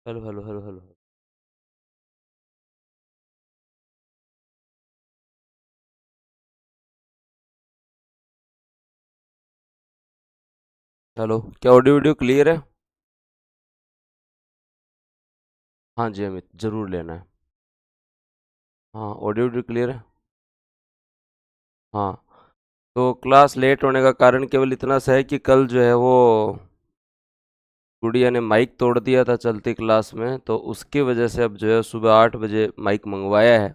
Hello hello hello hello. Hello, क्या audio video clear है? हाँ जी अमित, जरूर लेना है। हाँ, ऑडियो वीडियो क्लियर है। हाँ, तो क्लास लेट होने का कारण केवल इतना सा है कि कल जो है वो गुड़िया ने माइक तोड़ दिया था चलती क्लास में, तो उसकी वजह से अब जो है सुबह 8 बजे माइक मंगवाया है।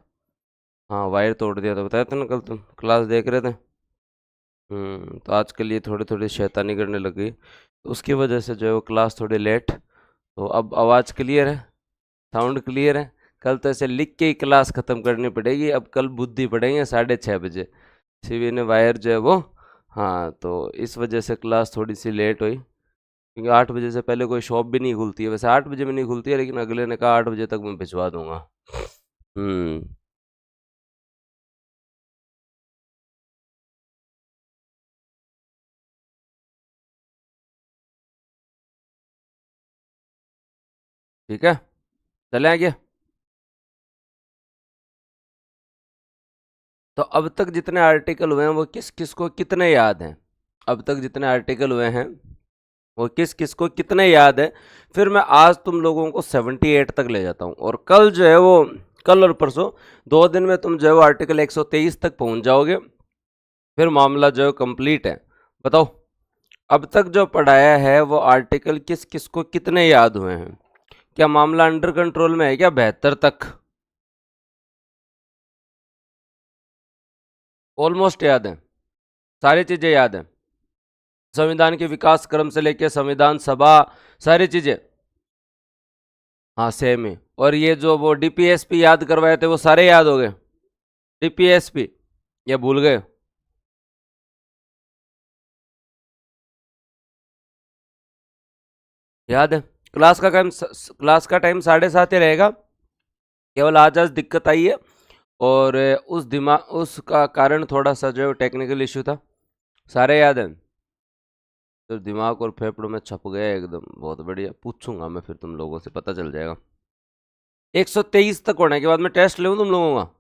हाँ, वायर तोड़ दिया था, बताया था ना कल, तुम क्लास देख रहे थे। तो आज के लिए थोड़ी थोड़ी शैतानी करने लगी, तो उसकी वजह से जो है वो क्लास थोड़ी लेट। तो अब आवाज़ क्लियर है, साउंड क्लियर है। कल तो ऐसे लिख के ही क्लास ख़त्म करनी पड़ेगी, अब कल बुद्धि पड़ेंगे 6:30 बजे। शिवी ने वायर जो है वो, हाँ, तो इस वजह से क्लास थोड़ी सी लेट हुई, क्योंकि 8 बजे से पहले कोई शॉप भी नहीं खुलती है। वैसे 8 बजे में नहीं खुलती है, लेकिन अगले ने कहा 8 बजे तक मैं भिजवा दूंगा। हम्म। ठीक है, चले आगे। तो अब तक जितने आर्टिकल हुए हैं वो किस किस को कितने याद हैं? अब तक जितने आर्टिकल हुए हैं वो किस किस को कितने याद है? फिर मैं आज तुम लोगों को 78 तक ले जाता हूँ, और कल जो है वो, कल और परसों 2 दिन में तुम जो है वो आर्टिकल 123 तक पहुंच जाओगे। फिर मामला जो है कंप्लीट है। बताओ, अब तक जो पढ़ाया है वो आर्टिकल किस किस को कितने याद हुए हैं? क्या मामला अंडर कंट्रोल में है क्या 72 तक? ऑलमोस्ट याद है, सारी चीजें याद है। संविधान के विकास क्रम से लेके संविधान सभा, सारी चीजें। हाँ, सेम ही। और ये जो वो डीपीएसपी याद करवाए थे वो सारे याद हो गए? डीपीएसपी, ये भूल गए? याद है। क्लास का टाइम 7:30 ही रहेगा। केवल आज आज दिक्कत आई है, और उसका कारण थोड़ा सा जो टेक्निकल इशू था। सारे याद हैं। तो दिमाग और फेफड़ों में छप गया एकदम, बहुत बढ़िया। पूछूंगा मैं, फिर तुम लोगों से पता चल जाएगा। 123 तक होने के बाद मैं टेस्ट लूँ तुम लोगों का?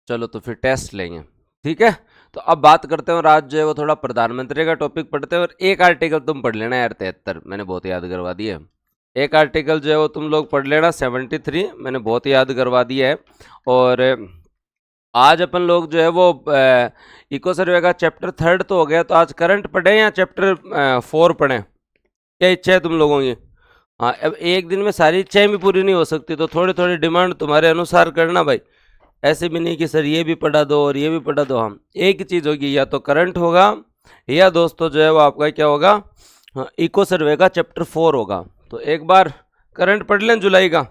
चलो तो फिर टेस्ट लेंगे। ठीक है। तो अब बात करते हैं, और आज जो है वो थोड़ा प्रधानमंत्री का टॉपिक पढ़ते हैं, और एक आर्टिकल तुम पढ़ लेना यार, 73 मैंने बहुत याद करवा दिया है। एक आर्टिकल जो है वो तुम लोग पढ़ लेना, 73 मैंने बहुत याद करवा दिया है। और आज अपन लोग जो है वो इको सर्वे का चैप्टर 3 तो हो गया, तो आज करंट पढ़े या चैप्टर 4 पढ़े? क्या इच्छा है तुम लोगों की? हाँ, अब एक दिन में सारी इच्छाएं भी पूरी नहीं हो सकती, तो थोड़ी थोड़ी डिमांड तुम्हारे अनुसार करना भाई। ऐसे भी नहीं कि सर ये भी पढ़ा दो और ये भी पढ़ा दो। हम एक ही चीज़ होगी, या तो करंट होगा, या दोस्तों जो है वो आपका क्या होगा, हाँ, इको सर्वे का चैप्टर 4 होगा। तो एक बार करंट पढ़ लें जुलाई का,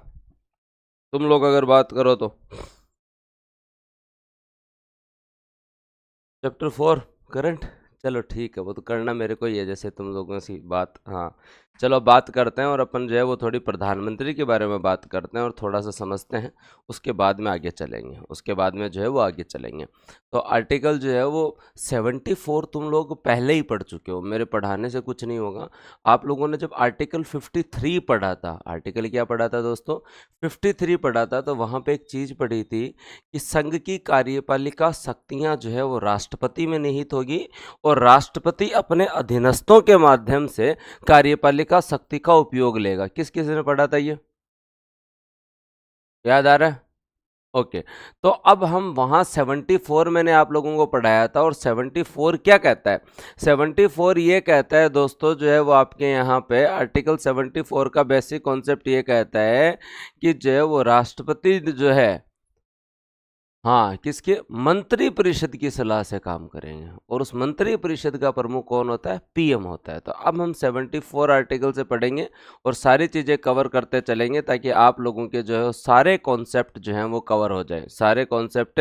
तुम लोग अगर बात करो तो। चैप्टर 4 करंट, चलो ठीक है, वो तो करना मेरे को ही है, जैसे तुम लोगों से बात। हाँ, चलो बात करते हैं, और अपन जो है वो थोड़ी प्रधानमंत्री के बारे में बात करते हैं और थोड़ा सा समझते हैं। उसके बाद में आगे चलेंगे, उसके बाद में जो है वो आगे चलेंगे। तो आर्टिकल जो है वो 74 तुम लोग पहले ही पढ़ चुके हो, मेरे पढ़ाने से कुछ नहीं होगा। आप लोगों ने जब आर्टिकल 53 पढ़ा था, आर्टिकल क्या पढ़ा था दोस्तों? 53 पढ़ा था, तो वहाँ पे एक चीज़ पढ़ी थी कि संघ की कार्यपालिका शक्तियां जो है वो राष्ट्रपति में निहित होगी, और राष्ट्रपति अपने अधीनस्थों के माध्यम से कार्यपालिका शक्ति का उपयोग लेगा। किस किस ने पढ़ा था ये? याद आ रहा है? ओके। तो अब हम वहाँ 74 मैंने आप लोगों को पढ़ाया था, और 74 क्या कहता है? 74 ये कहता है दोस्तों, जो है वो आपके यहाँ पे आर्टिकल 74 का बेसिक कॉन्सेप्ट ये कहता है कि जो है वो राष्ट्रपति जो है, हाँ, किसके? मंत्री परिषद की सलाह से काम करेंगे, और उस मंत्री परिषद का प्रमुख कौन होता है? पीएम होता है। तो अब हम 74 आर्टिकल से पढ़ेंगे, और सारी चीज़ें कवर करते चलेंगे, ताकि आप लोगों के जो है सारे कॉन्सेप्ट जो हैं वो कवर हो जाए, सारे कॉन्सेप्ट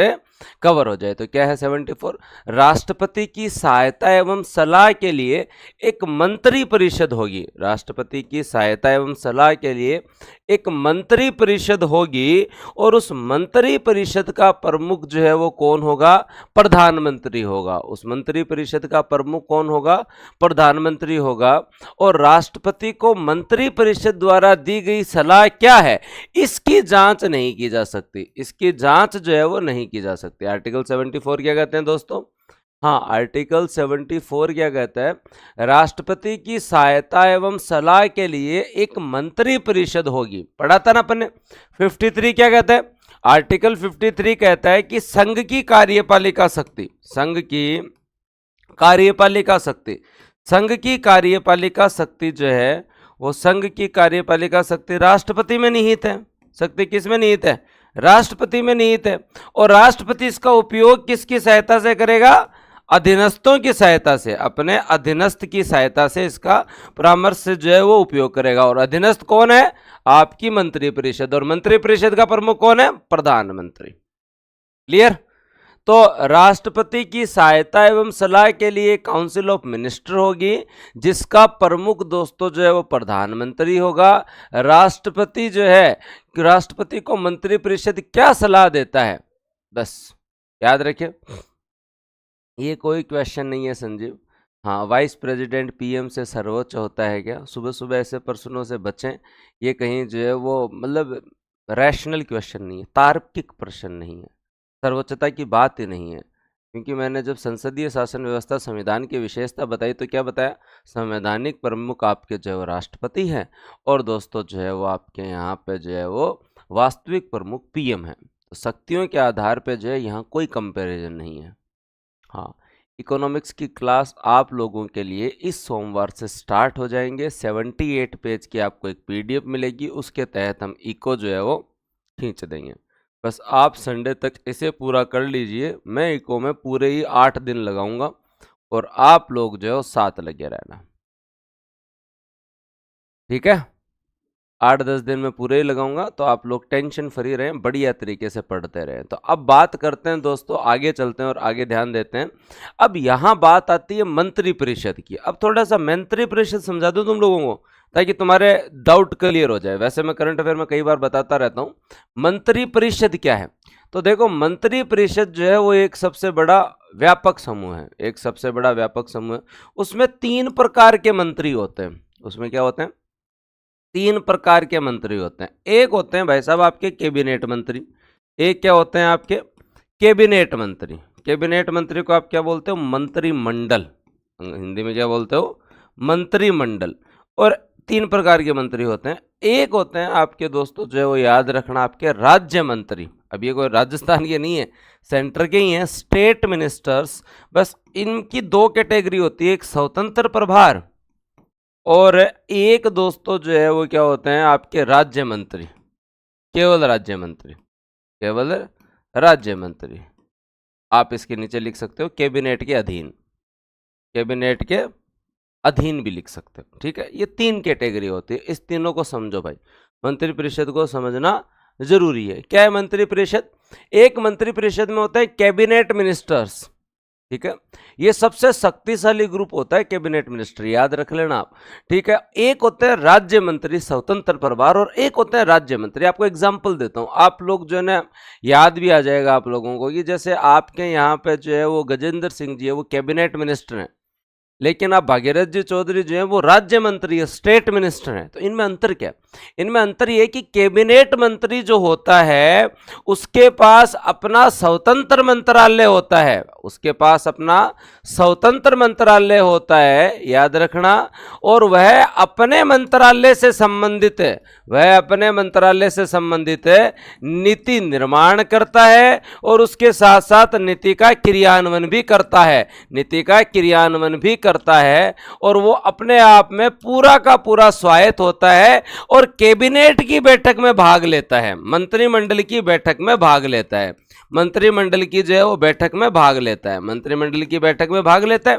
कवर हो जाए। तो क्या है 74? राष्ट्रपति की सहायता एवं सलाह के लिए एक मंत्री परिषद होगी। राष्ट्रपति की सहायता एवं सलाह के लिए एक मंत्री परिषद होगी, और उस मंत्री परिषद का प्रमुख जो है वो कौन होगा? प्रधानमंत्री होगा। उस मंत्री परिषद का प्रमुख कौन होगा? प्रधानमंत्री होगा। और राष्ट्रपति को मंत्री परिषद द्वारा दी गई सलाह क्या है, इसकी जांच नहीं की जा सकती। इसकी जांच जो है वो नहीं की जा सकती। आर्टिकल 74 क्या कहते हैं दोस्तों? हाँ, आर्टिकल 74 क्या कहता है? राष्ट्रपति की सहायता एवं सलाह के लिए एक मंत्री परिषद होगी। पढ़ा था ना अपन ने। 53 क्या कहता है? आर्टिकल 53 कहता है कि संघ की कार्यपालिका शक्ति, संघ की कार्यपालिका शक्ति, संघ की कार्यपालिका शक्ति जो है वो संघ की कार्यपालिका शक्ति राष्ट्रपति में निहित है। शक्ति किस में निहित है? राष्ट्रपति में निहित है। और राष्ट्रपति इसका उपयोग किसकी सहायता से करेगा? अधीनस्थों की सहायता से, अपने अधीनस्थ की सहायता से इसका परामर्श से जो है वो उपयोग करेगा। और अधीनस्थ कौन है? आपकी मंत्री परिषद। और मंत्री परिषद का प्रमुख कौन है? प्रधानमंत्री। क्लियर? तो राष्ट्रपति की सहायता एवं सलाह के लिए काउंसिल ऑफ मिनिस्टर होगी, जिसका प्रमुख दोस्तों जो है वो प्रधानमंत्री होगा। राष्ट्रपति जो है, राष्ट्रपति को मंत्री परिषद क्या सलाह देता है, बस याद रखिए। ये कोई क्वेश्चन नहीं है संजीव। हाँ, वाइस प्रेसिडेंट पीएम से सर्वोच्च होता है क्या? सुबह सुबह ऐसे प्रश्नों से बचें। ये कहीं जो है वो मतलब रैशनल क्वेश्चन नहीं है, तार्किक प्रश्न नहीं है, सर्वोच्चता की बात ही नहीं है। क्योंकि मैंने जब संसदीय शासन व्यवस्था संविधान की विशेषता बताई तो क्या बताया? संवैधानिक प्रमुख आपके जो है वो राष्ट्रपति हैं, और दोस्तों जो है वो आपके यहाँ पे जो है वो वास्तविक प्रमुख पीएम है। तो शक्तियों के आधार पे जो है यहाँ कोई कंपैरिजन नहीं है। हाँ, इकोनॉमिक्स की क्लास आप लोगों के लिए इस सोमवार से स्टार्ट हो जाएंगे। 78 पेज की आपको एक पीडीएफ मिलेगी, उसके तहत हम इको जो है वो खींच देंगे। बस आप संडे तक इसे पूरा कर लीजिए। मैं इको में पूरे ही 8 दिन लगाऊंगा और आप लोग जो है साथ लगे रहना, ठीक है? 8-10 दिन में पूरे ही लगाऊंगा, तो आप लोग टेंशन फ्री रहें, बढ़िया तरीके से पढ़ते रहें। तो अब बात करते हैं दोस्तों, आगे चलते हैं और आगे ध्यान देते हैं। अब यहाँ बात आती है मंत्री परिषद की। अब थोड़ा सा मंत्री परिषद समझा दूं तुम लोगों को, ताकि तुम्हारे डाउट क्लियर हो जाए। वैसे मैं करंट अफेयर में कई बार बताता रहता हूँ। मंत्री परिषद क्या है? तो देखो, मंत्री परिषद जो है वो एक सबसे बड़ा व्यापक समूह है, एक सबसे बड़ा व्यापक समूह है। उसमें 3 प्रकार के मंत्री होते हैं। उसमें क्या होते हैं? 3 प्रकार के मंत्री होते हैं। एक होते हैं भाई साहब आपके कैबिनेट मंत्री, एक क्या होते हैं आपके कैबिनेट मंत्री। कैबिनेट मंत्री को आप क्या बोलते हो? मंत्रिमंडल। हिंदी में क्या बोलते हो? मंत्रिमंडल। और 3 प्रकार के मंत्री होते हैं। एक होते हैं आपके दोस्तों जो है वो याद रखना आपके राज्य मंत्री। अब ये कोई राजस्थान के नहीं है, सेंटर के ही हैं, स्टेट मिनिस्टर्स। बस इनकी 2 कैटेगरी होती है, एक स्वतंत्र प्रभार और एक दोस्तों जो है वो क्या होते हैं आपके राज्य मंत्री, केवल राज्य मंत्री, केवल राज्य मंत्री। आप इसके नीचे लिख सकते हो कैबिनेट के अधीन, कैबिनेट के अधीन भी लिख सकते हो, ठीक है? ये 3 कैटेगरी होती है। इस तीनों को समझो भाई, मंत्री परिषद को समझना जरूरी है। क्या है मंत्री परिषद? एक मंत्री परिषद में होता है कैबिनेट मिनिस्टर्स, ठीक है? ये सबसे शक्तिशाली ग्रुप होता है कैबिनेट मिनिस्टर, याद रख लेना आप, ठीक है? एक होते हैं राज्य मंत्री स्वतंत्र प्रभार और एक होते हैं राज्य मंत्री। आपको एग्जांपल देता हूं, आप लोग जो है ना याद भी आ जाएगा आप लोगों को कि जैसे आपके यहाँ पे जो है वो गजेंद्र सिंह जी है वो कैबिनेट मिनिस्टर हैं, लेकिन आप भागीरथ जी चौधरी जो है वो राज्य मंत्री है, स्टेट मिनिस्टर है। तो इनमें अंतर क्या है? इनमें अंतर ये कि कैबिनेट मंत्री जो होता है उसके पास अपना स्वतंत्र मंत्रालय होता है, उसके पास अपना स्वतंत्र मंत्रालय होता है, याद रखना। और वह अपने मंत्रालय से संबंधित है, वह अपने मंत्रालय से संबंधित है, नीति निर्माण करता है और उसके साथ साथ नीति का क्रियान्वयन भी करता है, नीति का क्रियान्वयन भी करता है। और वो अपने आप में पूरा का पूरा स्वायत्त होता है और कैबिनेट की बैठक में भाग लेता है, मंत्रिमंडल की बैठक में भाग लेता है, मंत्रिमंडल की जो है वो बैठक में भाग लेता है, मंत्रिमंडल की बैठक में भाग लेता है।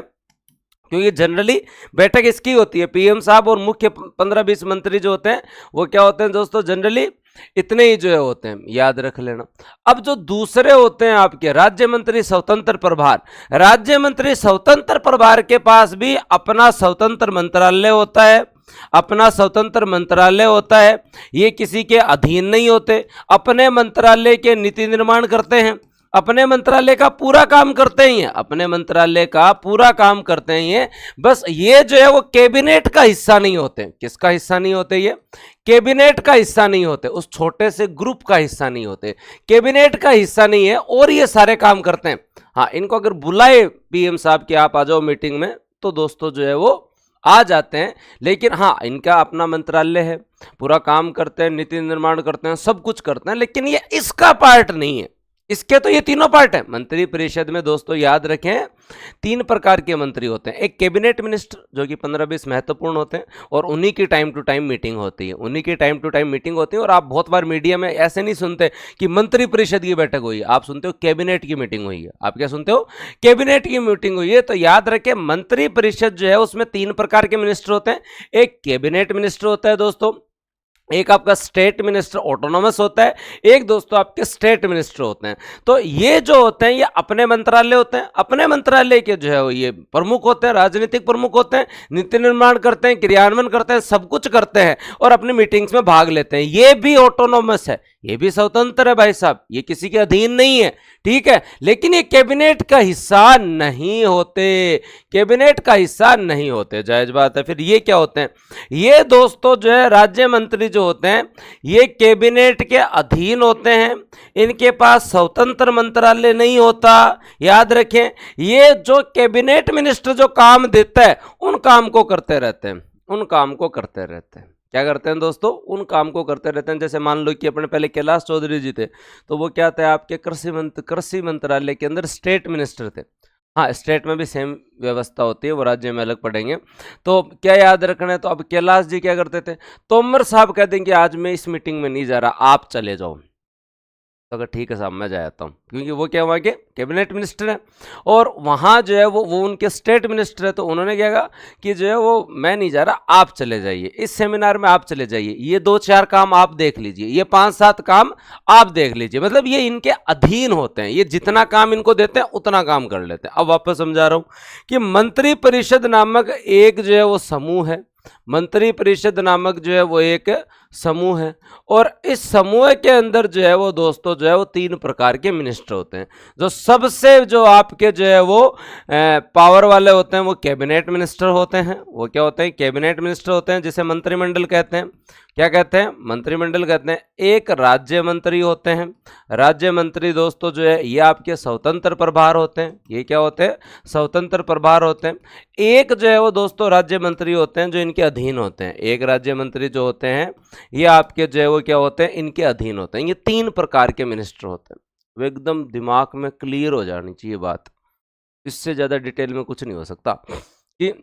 क्योंकि जनरली बैठक इसकी होती है, पीएम साहब और मुख्य 15-20 मंत्री जो होते हैं वो क्या होते हैं दोस्तों, जनरली इतने ही जो है होते हैं, याद रख लेना। अब जो दूसरे होते हैं आपके राज्य मंत्री स्वतंत्र प्रभार, राज्य मंत्री स्वतंत्र प्रभार के पास भी अपना स्वतंत्र मंत्रालय होता है, अपना स्वतंत्र मंत्रालय होता है। ये किसी के अधीन नहीं होते, अपने मंत्रालय के नीति निर्माण करते हैं, अपने मंत्रालय का पूरा काम करते ही हैं, अपने मंत्रालय का पूरा काम करते हैं ये। बस ये जो है वो कैबिनेट का हिस्सा नहीं होते। किसका हिस्सा नहीं होते? ये कैबिनेट का हिस्सा नहीं होते, उस छोटे से ग्रुप का हिस्सा नहीं होते, कैबिनेट का हिस्सा नहीं है और ये सारे काम करते हैं। हाँ, इनको अगर बुलाए पीएम साहब कि आप आ जाओ मीटिंग में, तो दोस्तों जो है वो आ जाते हैं। लेकिन हाँ, इनका अपना मंत्रालय है, पूरा काम करते हैं, नीति निर्माण करते हैं, सब कुछ करते हैं, लेकिन ये इसका पार्ट नहीं है। इसके तो ये तीनों पार्ट हैं। मंत्री परिषद में दोस्तों याद रखें 3 प्रकार के मंत्री होते हैं। एक कैबिनेट मिनिस्टर जो कि 15-20 महत्वपूर्ण होते हैं और उन्हीं की टाइम टू टाइम मीटिंग होती है, उन्हीं की टाइम टू टाइम मीटिंग होती है। और आप बहुत बार मीडिया में ऐसे नहीं सुनते कि मंत्री परिषद की बैठक हुई, आप सुनते हो कैबिनेट की मीटिंग हुई है। आप क्या सुनते हो? कैबिनेट की मीटिंग हुई है। तो याद रखें मंत्री परिषद जो है उसमें 3 प्रकार के मिनिस्टर होते हैं। एक कैबिनेट मिनिस्टर होता है दोस्तों, एक आपका स्टेट मिनिस्टर ऑटोनोमस होता है, एक दोस्तों आपके स्टेट मिनिस्टर होते हैं। तो ये जो होते हैं ये अपने मंत्रालय होते हैं, अपने मंत्रालय के जो है ये प्रमुख होते हैं, राजनीतिक प्रमुख होते हैं, नीति निर्माण करते हैं, क्रियान्वयन करते हैं, सब कुछ करते हैं और अपनी मीटिंग्स में भाग लेते हैं। ये भी ऑटोनोमस है, ये भी स्वतंत्र है भाई साहब, ये किसी के अधीन नहीं है, ठीक है। लेकिन ये कैबिनेट का हिस्सा नहीं होते, कैबिनेट का हिस्सा नहीं होते, जायज बात है। फिर ये क्या होते हैं? ये दोस्तों जो है राज्य मंत्री जो होते हैं ये कैबिनेट के अधीन होते हैं, इनके पास स्वतंत्र मंत्रालय नहीं होता। याद रखें, ये जो कैबिनेट मिनिस्टर जो काम देता है उन काम को करते रहते हैं, उन काम को करते रहते हैं। क्या करते हैं दोस्तों? उन काम को करते रहते हैं। जैसे मान लो कि अपने पहले कैलाश चौधरी जी थे, तो वो क्या थे? आपके कृषि मंत्रालय के अंदर स्टेट मिनिस्टर थे। हाँ, स्टेट में भी सेम व्यवस्था होती है, वो राज्य में अलग पढ़ेंगे। तो क्या याद रखना है? तो अब कैलाश जी क्या करते थे? तोमर साहब कह देंगे आज मैं इस मीटिंग में नहीं जा रहा, आप चले जाओ। तो अगर ठीक है साहब मैं जाता हूँ, क्योंकि वो क्या वहाँ के कैबिनेट मिनिस्टर है और वहाँ जो है वो उनके स्टेट मिनिस्टर है। तो उन्होंने क्या कहा कि जो है वो मैं नहीं जा रहा, आप चले जाइए, इस सेमिनार में आप चले जाइए, ये 2-4 काम आप देख लीजिए, ये 5-7 काम आप देख लीजिए। मतलब ये इनके अधीन होते हैं, ये जितना काम इनको देते हैं उतना काम कर लेते हैं। अब वापस समझा रहा हूँ कि मंत्री परिषद नामक एक जो है वो समूह है, मंत्री परिषद नामक जो है वो एक समूह है और इस समूह के अंदर जो है वो दोस्तों जो है वो 3 प्रकार के मिनिस्टर होते हैं। जो सबसे जो आपके जो है वो पावर वाले होते हैं वो कैबिनेट मिनिस्टर होते हैं। वो क्या होते हैं? कैबिनेट मिनिस्टर होते हैं, जिसे मंत्रिमंडल कहते हैं। क्या कहते हैं? मंत्रिमंडल कहते हैं। एक राज्य मंत्री होते हैं, राज्य मंत्री दोस्तों जो है ये आपके स्वतंत्र प्रभार होते हैं। ये क्या होते हैं? स्वतंत्र प्रभार होते हैं। एक जो है वो दोस्तों राज्य मंत्री होते हैं जो इनके अधीन होते हैं। एक राज्य मंत्री जो होते हैं ये आपके जो है वो क्या होते हैं? इनके अधीन होते हैं। ये 3 प्रकार के मिनिस्टर होते हैं। वो एकदम दिमाग में क्लियर हो जानी चाहिए बात, इससे ज़्यादा डिटेल में कुछ नहीं हो सकता। कि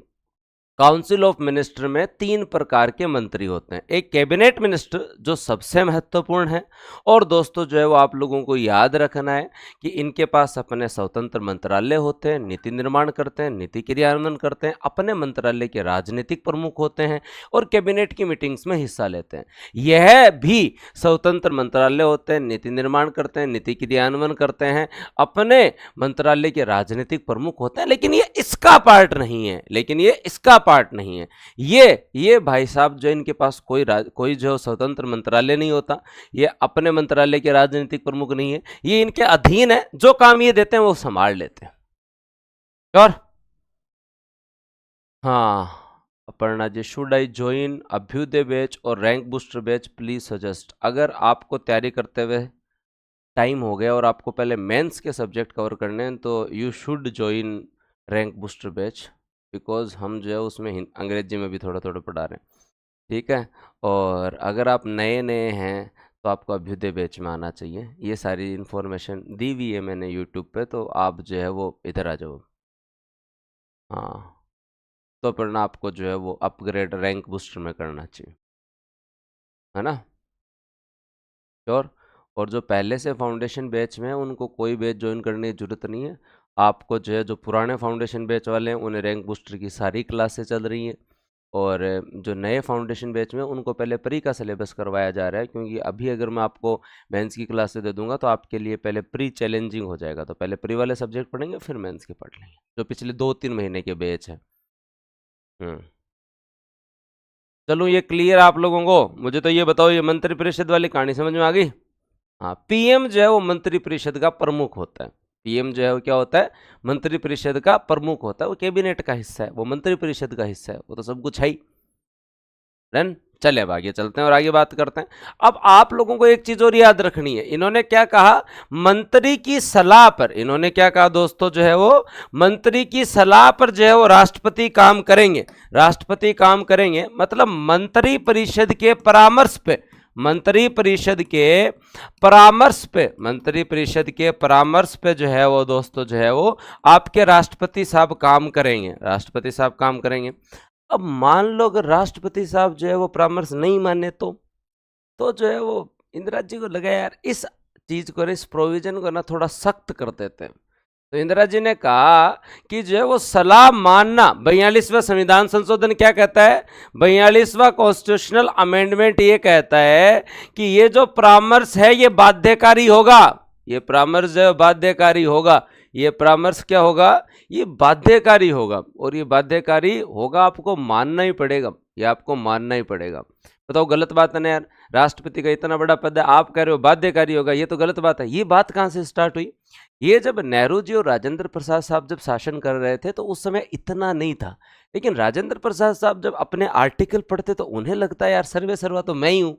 काउंसिल ऑफ मिनिस्टर में 3 प्रकार के मंत्री होते हैं। एक कैबिनेट मिनिस्टर जो सबसे महत्वपूर्ण है और दोस्तों जो है वो आप लोगों को याद रखना है कि इनके पास अपने स्वतंत्र मंत्रालय होते हैं, नीति निर्माण करते हैं, नीति क्रियान्वयन करते हैं, अपने मंत्रालय के राजनीतिक प्रमुख होते हैं और कैबिनेट की मीटिंग्स में हिस्सा लेते हैं। यह भी स्वतंत्र मंत्रालय होते हैं, नीति निर्माण करते हैं, नीति क्रियान्वयन करते हैं, अपने मंत्रालय के राजनीतिक प्रमुख होते हैं, लेकिन ये इसका पार्ट नहीं है, लेकिन ये इसका पार्ट नहीं है। ये भाई साहब जो इनके पास कोई जो स्वतंत्र मंत्रालय नहीं होता, ये अपने मंत्रालय के राजनीतिक प्रमुख नहीं है, ये इनके अधीन है, जो काम ये देते हैं वो संभाल लेते हैं। और हाँ Aparna ji, should I join Abhyuday batch और rank booster batch, please suggest. अगर आपको तैयारी करते हुए टाइम हो गया और आपको पहले मेंस के सब्जेक्ट कवर करने हैं तो you should join rank booster batch, because हम जो है उसमें अंग्रेजी में भी थोड़ा थोड़ा पढ़ा रहे हैं, ठीक है। और अगर आप नए नए हैं तो आपको अभ्युदय बैच में आना चाहिए। ये सारी इन्फॉर्मेशन दी हुई है मैंने यूट्यूब पे, तो आप जो है वो इधर आ जाओ। हाँ, तो अपना आपको जो है वो अपग्रेड रैंक बूस्टर में करना चाहिए, है ना। श्योर। और जो पहले से फाउंडेशन बैच में है उनको कोई बैच ज्वाइन करने की ज़रूरत नहीं है। आपको जो है जो पुराने फाउंडेशन बैच वाले हैं उन्हें रैंक बूस्टर की सारी क्लासेस चल रही हैं और जो नए फाउंडेशन बैच में उनको पहले प्री का सिलेबस करवाया जा रहा है, क्योंकि अभी अगर मैं आपको मेंस की क्लासेस दे दूंगा तो आपके लिए पहले प्री चैलेंजिंग हो जाएगा। तो पहले प्री वाले सब्जेक्ट पढ़ेंगे फिर मेंस के पढ़ लेंगे, जो पिछले 2-3 महीने के बैच है। चलो ये क्लियर आप लोगों को? मुझे तो ये बताओ, ये मंत्री परिषद वाली कहानी समझ में आ गई? हाँ, पीएम जो है वो मंत्री परिषद का प्रमुख होता है। पीएम जो है वो क्या होता है, मंत्री परिषद का प्रमुख होता है। वो कैबिनेट का हिस्सा है, वो मंत्री परिषद का हिस्सा है, वो तो सब कुछ है ही। डन, चले अब आगे चलते हैं और आगे बात करते हैं। अब आप लोगों को एक चीज और याद रखनी है, इन्होंने क्या कहा, मंत्री की सलाह पर, इन्होंने क्या कहा दोस्तों, जो है वो मंत्री की सलाह पर जो है वो राष्ट्रपति काम करेंगे। राष्ट्रपति काम करेंगे मतलब मंत्री परिषद के परामर्श पे, मंत्री परिषद के परामर्श पे, मंत्री परिषद के परामर्श पे जो है वो दोस्तों जो है वो आपके राष्ट्रपति साहब काम करेंगे, राष्ट्रपति साहब काम करेंगे। अब मान लो अगर राष्ट्रपति साहब जो है वो परामर्श नहीं माने तो जो है वो इंदिरा जी को लगा यार इस चीज को, इस प्रोविजन को ना थोड़ा सख्त कर देते हैं। तो इंदिरा जी ने कहा कि जो है वो सलाह मानना, 42वां संविधान संशोधन क्या कहता है, 42वां कॉन्स्टिट्यूशनल अमेंडमेंट ये कहता है कि ये जो परामर्श है ये बाध्यकारी होगा, ये परामर्श जो है बाध्यकारी होगा, ये परामर्श क्या होगा, ये बाध्यकारी होगा, और ये बाध्यकारी होगा, आपको मानना ही पड़ेगा, ये आपको मानना ही पड़ेगा। बताओ गलत बात है ना यार, राष्ट्रपति का इतना बड़ा पद है, आप कह रहे हो बाध्यकारी होगा, ये तो गलत बात है। ये बात कहाँ से स्टार्ट हुई, ये जब नेहरू जी और राजेंद्र प्रसाद साहब जब शासन कर रहे थे तो उस समय इतना नहीं था, लेकिन राजेंद्र प्रसाद साहब जब अपने आर्टिकल पढ़ते तो उन्हें लगता है यार सर्वे सर्वा तो मैं ही हूँ।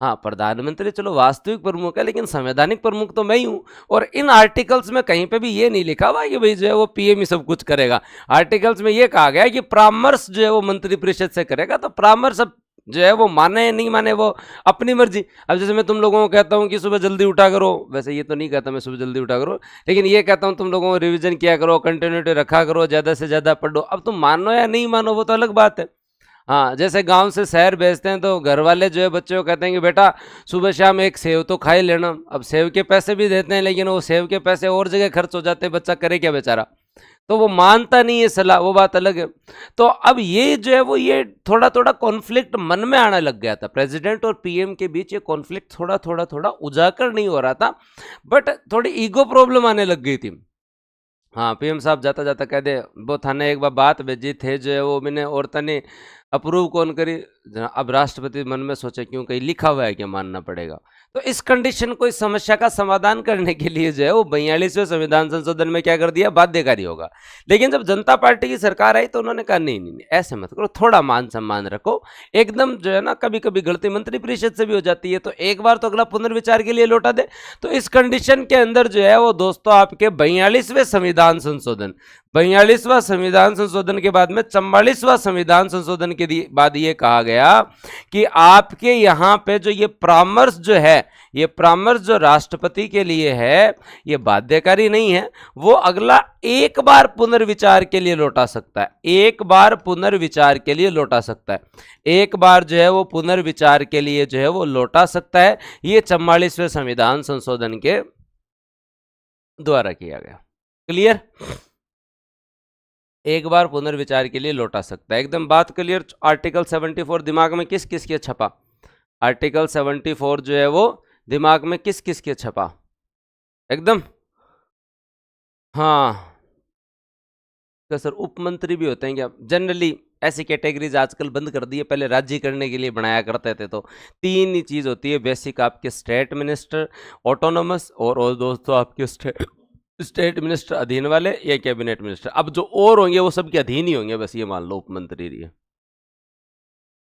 हाँ, प्रधानमंत्री चलो वास्तविक प्रमुख है, लेकिन संवैधानिक प्रमुख तो मैं ही हूँ। और इन आर्टिकल्स में कहीं पे भी ये नहीं लिखा हुआ कि भाई जो है वो पीएम ही सब कुछ करेगा। आर्टिकल्स में ये कहा गया है कि परामर्श जो है वो मंत्री परिषद से करेगा, तो परामर्श अब जो है वो माने या नहीं माने वो अपनी मर्जी। अब जैसे मैं तुम लोगों को कहता हूँ कि सुबह जल्दी उठा करो, वैसे ये तो नहीं कहता मैं सुबह जल्दी उठा करो, लेकिन ये कहता हूँ तुम लोगों को रिवीजन किया करो, कंटिन्यूटी रखा करो, ज़्यादा से ज़्यादा पढ़ो। अब तुम मानो या नहीं मानो वो तो अलग बात है। हाँ, जैसे गांव से शहर भेजते हैं तो घर वाले जो है बच्चे को कहते हैं कि बेटा सुबह शाम एक सेव तो खा ही लेना। अब सेव के पैसे भी देते हैं, लेकिन वो सेव के पैसे और जगह खर्च हो जाते हैं, बच्चा करे क्या बेचारा, तो वो मानता नहीं है सलाह, वो बात अलग है। तो अब ये जो है वो ये थोड़ा थोड़ा कॉन्फ्लिक्ट मन में आने लग गया था, प्रेसिडेंट और पीएम के बीच ये कॉन्फ्लिक्ट थोड़ा थोड़ा उजागर नहीं हो रहा था, बट थोड़ी ईगो प्रॉब्लम आने लग गई थी। हाँ, पीएम साहब जाता जाता कह दे वो थाने एक बार बात भेजी थे जो है वो मैंने औरता ने अप्रूव कौन करी। अब राष्ट्रपति मन में सोचे क्यों, कहीं लिखा हुआ है कि मानना पड़ेगा। तो इस कंडीशन को, इस समस्या का समाधान करने के लिए जो है वो 42वें संविधान संशोधन में क्या कर दिया, बाध्यकारी होगा। लेकिन जब जनता पार्टी की सरकार आई तो उन्होंने कहा नहीं नहीं नहीं, ऐसे मत करो, थोड़ा मान सम्मान रखो। एकदम जो है ना, कभी कभी गलती मंत्री परिषद से भी हो जाती है, तो एक बार तो अगला पुनर्विचार के लिए लौटा दे। तो इस कंडीशन के अंदर जो है वो दोस्तों आपके 42वें संविधान संशोधन, 42वां संविधान संशोधन के बाद में 44वां संविधान संशोधन के बाद ये कहा गया कि आपके यहाँ पे जो ये परामर्श जो है, ये परामर्श जो राष्ट्रपति के लिए है ये बाध्यकारी नहीं है, वो अगला एक बार पुनर्विचार के लिए लौटा सकता है, एक बार पुनर्विचार के लिए लौटा सकता है, एक बार जो है वो पुनर्विचार के लिए जो है वो लौटा सकता है। ये 44वें संविधान संशोधन के द्वारा किया गया। क्लियर, एक बार पुनर्विचार के लिए लौटा सकता है, एकदम बात क्लियर। आर्टिकल 74 दिमाग में किस किस के छपा, आर्टिकल 74 जो है वो दिमाग में किस किस के छपा, एकदम। हाँ तो सर उप मंत्री भी होते हैं क्या, जनरली ऐसी कैटेगरीज आजकल बंद कर दी है, पहले राज्य करने के लिए बनाया करते थे। तो तीन ही चीज होती है बेसिक, आपके स्टेट मिनिस्टर, ऑटोनोमस और दोस्तों आपके स्टेट मिनिस्टर अधीन वाले या कैबिनेट मिनिस्टर। अब जो और होंगे वो सबके अधीन ही होंगे, बस ये मान लो उप मंत्री रही है।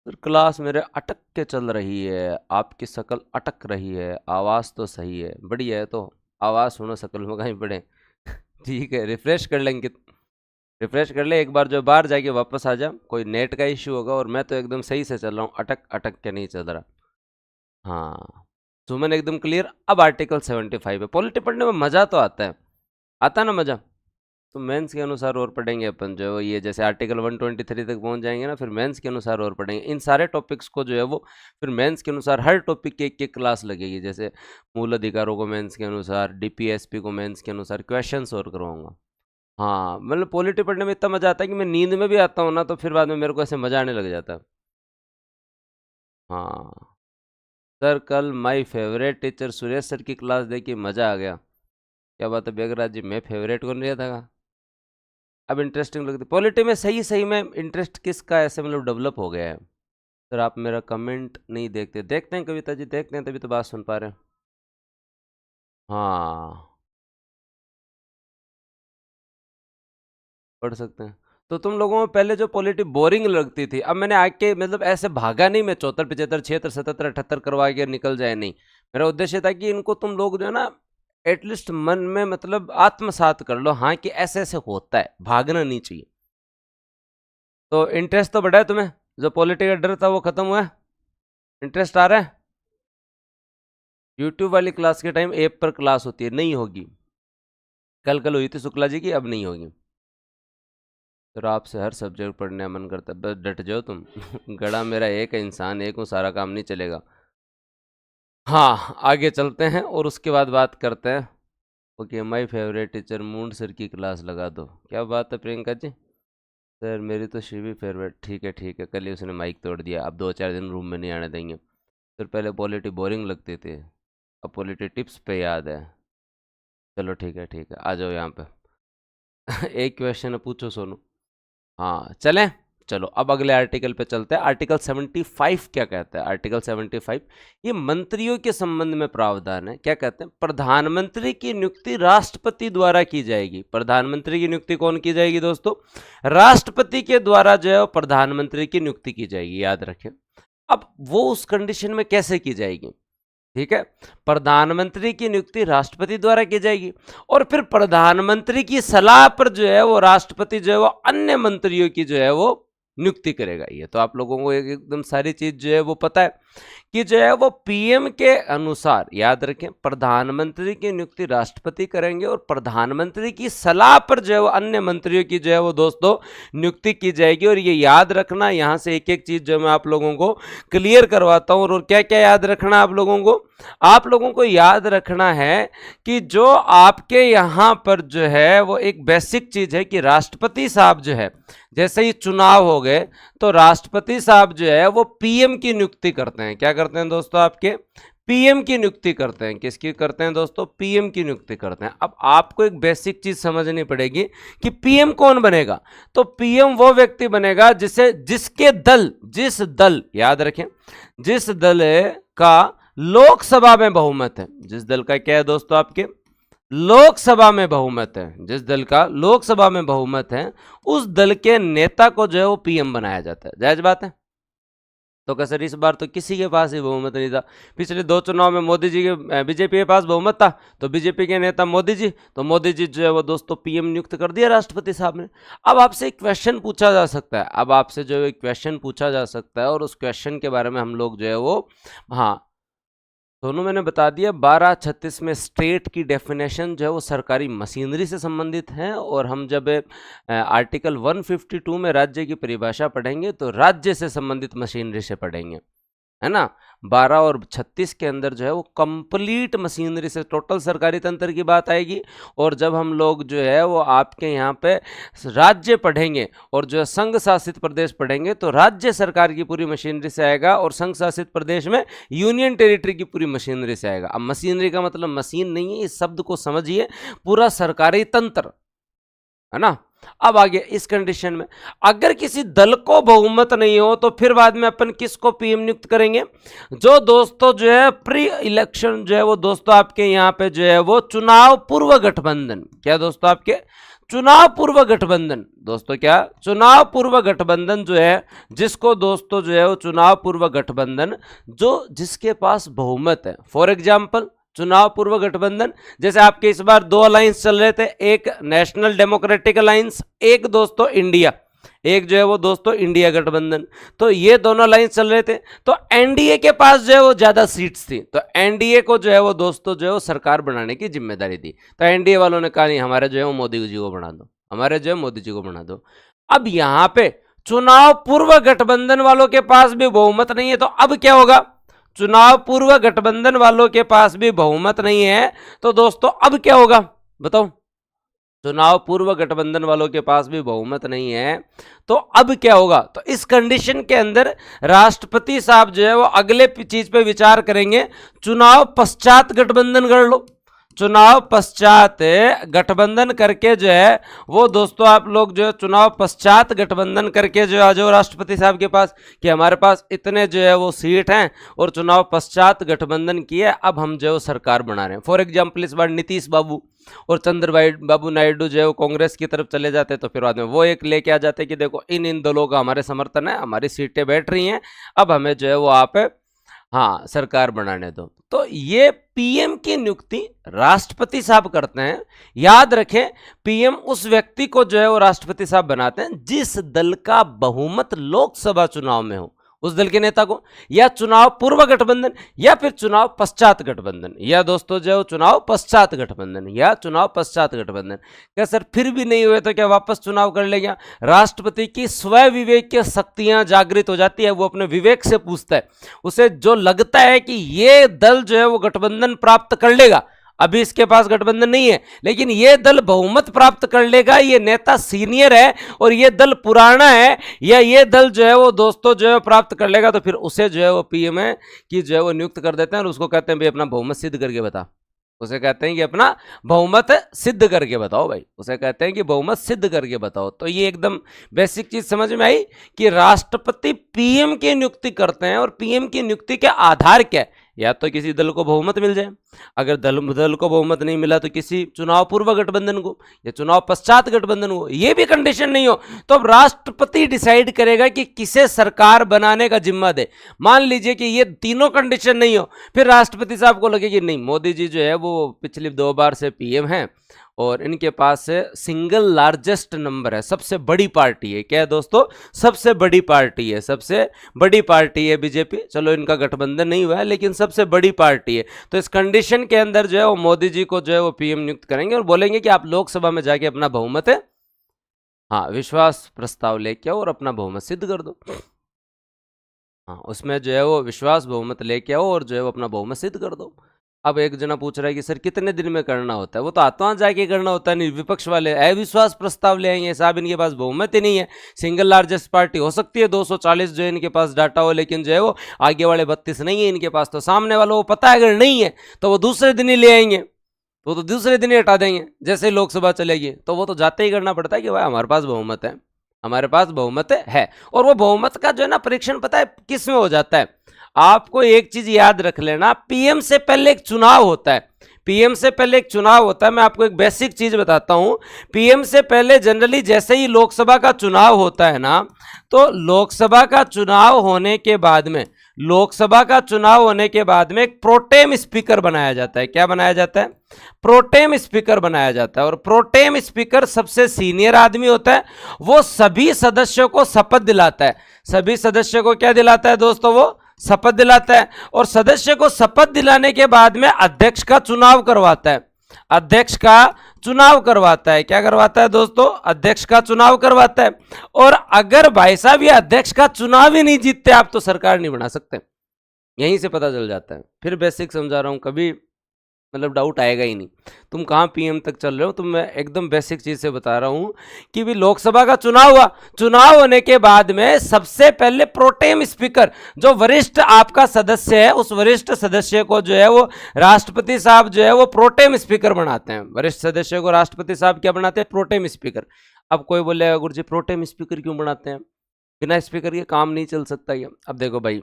सर क्लास मेरे अटक के चल रही है, आपकी शक्ल अटक रही है, आवाज़ तो सही है, बढ़िया है, तो आवाज़ सुनो शक्ल में कहीं पड़े। ठीक है, रिफ्रेश कर लेंगे, रिफ्रेश कर ले एक बार, जो बाहर जाके वापस आ जा, कोई नेट का इश्यू होगा, और मैं तो एकदम सही से चल रहा हूँ, अटक अटक के नहीं चल रहा। हाँ सुमन एकदम क्लियर। अब आर्टिकल 75 है, पॉलिटी पढ़ने में मज़ा तो आता ना मज़ा। तो मेंस के अनुसार और पढ़ेंगे अपन जो ये, जैसे आर्टिकल 123 तक पहुंच जाएंगे ना, फिर मेंस के अनुसार और पढ़ेंगे इन सारे टॉपिक्स को जो है वो, फिर मेंस के अनुसार हर टॉपिक की एक क्लास लगेगी। जैसे मूल अधिकारों को मेंस के अनुसार, डीपीएसपी को मेंस के अनुसार क्वेश्चन और करवाऊंगा। हाँ मतलब पॉलिटी पढ़ने में इतना मज़ा आता है कि मैं नींद में भी आता हूँ ना, तो फिर बाद में मेरे को ऐसे मज़ा आने लग जाता है। हाँ सर कल my favourite teacher Suresh sir की क्लास देखी, मज़ा आ गया। क्या बात है बेगराज जी, मैं फेवरेट कौन रहा था। अब इंटरेस्टिंग लगती पॉलिटी में, सही सही में इंटरेस्ट किसका ऐसे मतलब डेवलप हो गया है। सर आप मेरा कमेंट नहीं देखते, देखते हैं कविता जी, देखते हैं तभी तो बात सुन पा रहे हैं। हाँ, पढ़ सकते हैं। तो तुम लोगों में पहले जो पॉलिटी बोरिंग लगती थी, अब मैंने आके मतलब ऐसे भागा नहीं, मैं 74 75 76 77 78 करवा के निकल जाए, नहीं। मेरा उद्देश्य था कि इनको तुम लोग जो है ना एटलीस्ट मन में मतलब आत्मसात कर लो, हाँ कि ऐसे ऐसे होता है, भागना नहीं चाहिए। तो इंटरेस्ट तो बढ़ा है तुम्हें, जो पॉलिटी का डर था वो खत्म हुआ है, इंटरेस्ट आ रहा है। यूट्यूब वाली क्लास के टाइम ऐप पर क्लास होती है, नहीं होगी। कल कल हुई थी शुक्ला जी की, अब नहीं होगी। तो आपसे हर सब्जेक्ट पढ़ने का मन करता है, बस डट जाओ तुम। गड़ा मेरा एक है, इंसान एक हूँ, सारा काम नहीं चलेगा। हाँ, आगे चलते हैं और उसके बाद बात करते हैं। Okay, my favourite teacher moon sir की क्लास लगा दो। क्या बात है प्रियंका जी। सर मेरी तो शिवी फेवरेट। ठीक है ठीक है, कल ही उसने माइक तोड़ दिया, अब 2 4 दिन रूम में नहीं आने देंगे। फिर पहले पॉलिटी बोरिंग लगती थी, अब पॉलिटी टिप्स पे याद है। चलो ठीक है, आ जाओ यहाँ पे। एक क्वेश्चन है, पूछो सोनू। हाँ चलें। चलो अब अगले आर्टिकल पे चलते हैं। आर्टिकल 75 क्या कहता है? आर्टिकल 75 ये मंत्रियों के संबंध में प्रावधान है। क्या कहते हैं? प्रधानमंत्री की नियुक्ति राष्ट्रपति द्वारा की जाएगी। प्रधानमंत्री की नियुक्ति कौन की जाएगी दोस्तों? राष्ट्रपति के द्वारा जो है प्रधानमंत्री की नियुक्ति की जाएगी, याद रखें। अब वो उस कंडीशन में कैसे की जाएगी? ठीक है, प्रधानमंत्री की नियुक्ति राष्ट्रपति द्वारा की जाएगी और फिर प्रधानमंत्री की सलाह पर जो है वो राष्ट्रपति जो है वो अन्य मंत्रियों की जो है वो नियुक्ति करेगा। ये तो आप लोगों को एकदम सारी चीज जो है वो पता है कि जो है वो पीएम के अनुसार, याद रखें, प्रधानमंत्री की नियुक्ति राष्ट्रपति करेंगे और प्रधानमंत्री की सलाह पर जो है वो अन्य मंत्रियों की जो है वो दोस्तों नियुक्ति की जाएगी। और ये याद रखना, यहां से एक एक चीज जो मैं आप लोगों को क्लियर करवाता हूं। और क्या क्या याद रखना आप लोगों को? आप लोगों को याद रखना है कि जो आपके यहां पर जो है वो एक बेसिक चीज है कि राष्ट्रपति साहब जो है, जैसे ही चुनाव हो गए तो राष्ट्रपति साहब जो है वो पीएम की नियुक्ति करते हैं। क्या करते हैं दोस्तों? आपके पीएम की नियुक्ति करते हैं। किसकी करते हैं दोस्तों? पीएम की नियुक्ति करते हैं। अब आपको एक बेसिक चीज समझनी पड़ेगी कि पीएम कौन बनेगा। तो पीएम वो व्यक्ति बनेगा जिसके दल, जिस दल, याद रखें, जिस दल का लोकसभा में बहुमत है। जिस दल का क्या है दोस्तों? आपके लोकसभा में बहुमत है। जिस दल का लोकसभा में बहुमत है उस दल के नेता को जो है वो पीएम बनाया जाता है। जायज बात है। तो क्या सर इस बार तो किसी के पास ही बहुमत नहीं था? पिछले 2 चुनाव में मोदी जी के, बीजेपी के पास बहुमत था, तो बीजेपी के नेता मोदी जी, तो मोदी जी जो है वो दोस्तों पीएम नियुक्त कर दिया राष्ट्रपति साहब ने। अब आपसे एक क्वेश्चन पूछा जा सकता है, अब आपसे जो है क्वेश्चन पूछा जा सकता है और उस क्वेश्चन के बारे में हम लोग जो है वो, हाँ दोनों मैंने बता दिया। 1236 में स्टेट की डेफिनेशन जो है वो सरकारी मशीनरी से संबंधित है और हम जब आर्टिकल 152 में राज्य की परिभाषा पढ़ेंगे तो राज्य से संबंधित मशीनरी से पढ़ेंगे, है ना। 12 और 36 के अंदर जो है वो कंप्लीट मशीनरी से टोटल सरकारी तंत्र की बात आएगी। और जब हम लोग जो है वो आपके यहाँ पे राज्य पढ़ेंगे और जो है संघ शासित प्रदेश पढ़ेंगे तो राज्य सरकार की पूरी मशीनरी से आएगा और संघ शासित प्रदेश में यूनियन टेरिटरी की पूरी मशीनरी से आएगा। अब मशीनरी का मतलब मशीन नहीं है, इस शब्द को समझिए, पूरा सरकारी तंत्र, है ना। अब आगे इस कंडीशन में अगर किसी दल को बहुमत नहीं हो तो फिर बाद में अपन किसको पीएम नियुक्त करेंगे? जो दोस्तों जो है प्री इलेक्शन जो है वो दोस्तों आपके यहाँ पे जो है वो चुनाव पूर्व गठबंधन, क्या दोस्तों आपके चुनाव पूर्व गठबंधन, दोस्तों क्या चुनाव पूर्व गठबंधन जो है, जिसको दोस्तों जो है वो चुनाव पूर्व गठबंधन जो जिसके पास बहुमत है। फॉर एग्जाम्पल चुनाव पूर्व गठबंधन, जैसे आपके इस बार 2 अलायंस चल रहे थे, एक नेशनल डेमोक्रेटिक अलायंस, एक दोस्तों इंडिया, एक जो है वो दोस्तों इंडिया गठबंधन। तो ये दोनों अलायंस चल रहे थे, तो एनडीए के पास जो है वो ज्यादा सीट्स थी, तो एनडीए को जो है वो दोस्तों जो है वो सरकार बनाने की जिम्मेदारी थी। तो एनडीए वालों ने कहा नहीं, हमारे जो है वो मोदी जी को बना दो, हमारे जो है मोदी जी को बना दो। अब यहां पे चुनाव पूर्व गठबंधन वालों के पास भी बहुमत नहीं है, तो अब क्या होगा? चुनाव पूर्व गठबंधन वालों के पास भी बहुमत नहीं है, तो दोस्तों अब क्या होगा बताओ? चुनाव पूर्व गठबंधन वालों के पास भी बहुमत नहीं है, तो अब क्या होगा? तो इस कंडीशन के अंदर राष्ट्रपति साहब जो है वो अगले चीज पे विचार करेंगे, चुनाव पश्चात गठबंधन कर लो। चुनाव पश्चात गठबंधन करके जो है वो दोस्तों आप लोग जो है चुनाव पश्चात गठबंधन करके जो आ जाओ राष्ट्रपति साहब के पास कि हमारे पास इतने जो है वो सीट हैं और चुनाव पश्चात गठबंधन किए, अब हम जो है सरकार बना रहे हैं। फॉर एग्जाम्पल इस बार नीतीश बाबू और चंद्रबाबू नायडू जो है वो कांग्रेस की तरफ चले जाते तो फिर बाद में वो एक लेके आ जाते कि देखो इन दलों का हमारे समर्थन है, हमारी सीटें बैठ रही हैं, अब हमें जो है वो आप हाँ सरकार बनाने दो। तो ये पीएम की नियुक्ति राष्ट्रपति साहब करते हैं। याद रखें, पीएम उस व्यक्ति को जो है वो राष्ट्रपति साहब बनाते हैं जिस दल का बहुमत लोकसभा चुनाव में हो, उस दल के नेता को, या चुनाव पूर्व गठबंधन या फिर चुनाव पश्चात गठबंधन, या दोस्तों जो चुनाव पश्चात गठबंधन या चुनाव पश्चात गठबंधन। क्या सर फिर भी नहीं हुए तो क्या वापस चुनाव कर लेगा? राष्ट्रपति की स्व विवेक की शक्तियां जागृत हो जाती है, वो अपने विवेक से पूछता है, उसे जो लगता है कि ये दल जो है वो गठबंधन प्राप्त कर लेगा, अभी इसके पास गठबंधन नहीं है लेकिन ये दल बहुमत प्राप्त कर लेगा, ये नेता सीनियर है और ये दल पुराना है, या ये दल जो है वो दोस्तों जो है प्राप्त कर लेगा, तो फिर उसे जो है वो पीएम है कि जो है वो नियुक्त कर देते हैं और उसको कहते हैं भाई अपना बहुमत सिद्ध करके बता। उसे कहते हैं कि अपना बहुमत सिद्ध करके बताओ भाई, उसे कहते हैं कि बहुमत सिद्ध करके बताओ। तो ये एकदम बेसिक चीज समझ में आई कि राष्ट्रपति पीएम की नियुक्ति करते हैं और पीएम की नियुक्ति के आधार क्या है? या तो किसी दल को बहुमत मिल जाए, अगर दल को बहुमत नहीं मिला तो किसी चुनाव पूर्व गठबंधन को या चुनाव पश्चात गठबंधन को, ये भी कंडीशन नहीं हो तो अब राष्ट्रपति डिसाइड करेगा कि किसे सरकार बनाने का जिम्मा दे। मान लीजिए कि ये तीनों कंडीशन नहीं हो, फिर राष्ट्रपति साहब को लगे कि नहीं मोदी जी जो है वो पिछली 2 बार से पीएम हैं और इनके पास से सिंगल लार्जेस्ट नंबर है, सबसे बड़ी पार्टी है। क्या है दोस्तों? सबसे बड़ी पार्टी है, सबसे बड़ी पार्टी है बीजेपी। चलो इनका गठबंधन नहीं हुआ है लेकिन सबसे बड़ी पार्टी है, तो इस कंडीशन के अंदर जो है वो मोदी जी को जो है वो पीएम नियुक्त करेंगे और बोलेंगे कि आप लोकसभा में जाके अपना बहुमत है हाँ विश्वास प्रस्ताव लेके आओ और अपना बहुमत सिद्ध कर दो। हाँ उसमें जो है वो विश्वास बहुमत लेके आओ और जो है वो अपना बहुमत सिद्ध कर दो। अब एक जना पूछ रहा है कि सर कितने दिन में करना होता है? वो तो आत्मा जाके करना होता है। नहीं, विपक्ष वाले अविश्वास प्रस्ताव ले आएंगे, साहब इनके पास बहुमत ही नहीं है, सिंगल लार्जेस्ट पार्टी हो सकती है 240 जो इनके पास डाटा हो, लेकिन जो है वो आगे वाले 32 नहीं है इनके पास। तो सामने वालों को पता है अगर नहीं है तो वो दूसरे दिन ही ले आएंगे, तो दूसरे दिन ही हटा देंगे। जैसे ही लोकसभा चलेगी तो वो तो जाते ही करना पड़ता है कि भाई हमारे पास बहुमत है, हमारे पास बहुमत है। और वो बहुमत का जो है ना परीक्षण पता है किस में हो जाता है? आपको एक चीज याद रख लेना, पीएम से पहले एक चुनाव होता है। पीएम से पहले एक चुनाव होता है। मैं आपको एक बेसिक चीज बताता हूं, पीएम से पहले जनरली जैसे ही लोकसभा का चुनाव होता है ना, तो लोकसभा का चुनाव होने के बाद में एक प्रोटेम स्पीकर बनाया जाता है। क्या बनाया जाता है? प्रोटेम स्पीकर बनाया जाता है। और प्रोटेम स्पीकर सबसे सीनियर आदमी होता है, वो सभी सदस्यों को शपथ दिलाता है। सभी सदस्यों को क्या दिलाता है दोस्तों? वो शपथ दिलाता है। और सदस्य को शपथ दिलाने के बाद में अध्यक्ष का चुनाव करवाता है। अध्यक्ष का चुनाव करवाता है। क्या करवाता है दोस्तों? अध्यक्ष का चुनाव करवाता है। और अगर भाई साहब ये अध्यक्ष का चुनाव ही नहीं जीतते आप तो सरकार नहीं बना सकते। यहीं से पता चल जाता है। फिर बेसिक समझा रहा हूं, कभी मतलब डाउट आएगा ही नहीं। तुम कहाँ पीएम तक चल रहे हो, तुम मैं एकदम बेसिक चीज से बता रहा हूं कि भी लोकसभा का चुनाव हुआ, चुनाव होने के बाद में सबसे पहले प्रोटेम स्पीकर जो वरिष्ठ आपका सदस्य है, उस वरिष्ठ सदस्य को जो है वो राष्ट्रपति साहब जो है वो प्रोटेम स्पीकर बनाते हैं। वरिष्ठ सदस्य को राष्ट्रपति साहब क्या बनाते हैं? Pro tem speaker. अब कोई बोलेगा गुरु जी प्रोटेम स्पीकर क्यों बनाते हैं, बिना स्पीकर के काम नहीं चल सकता ये। अब देखो भाई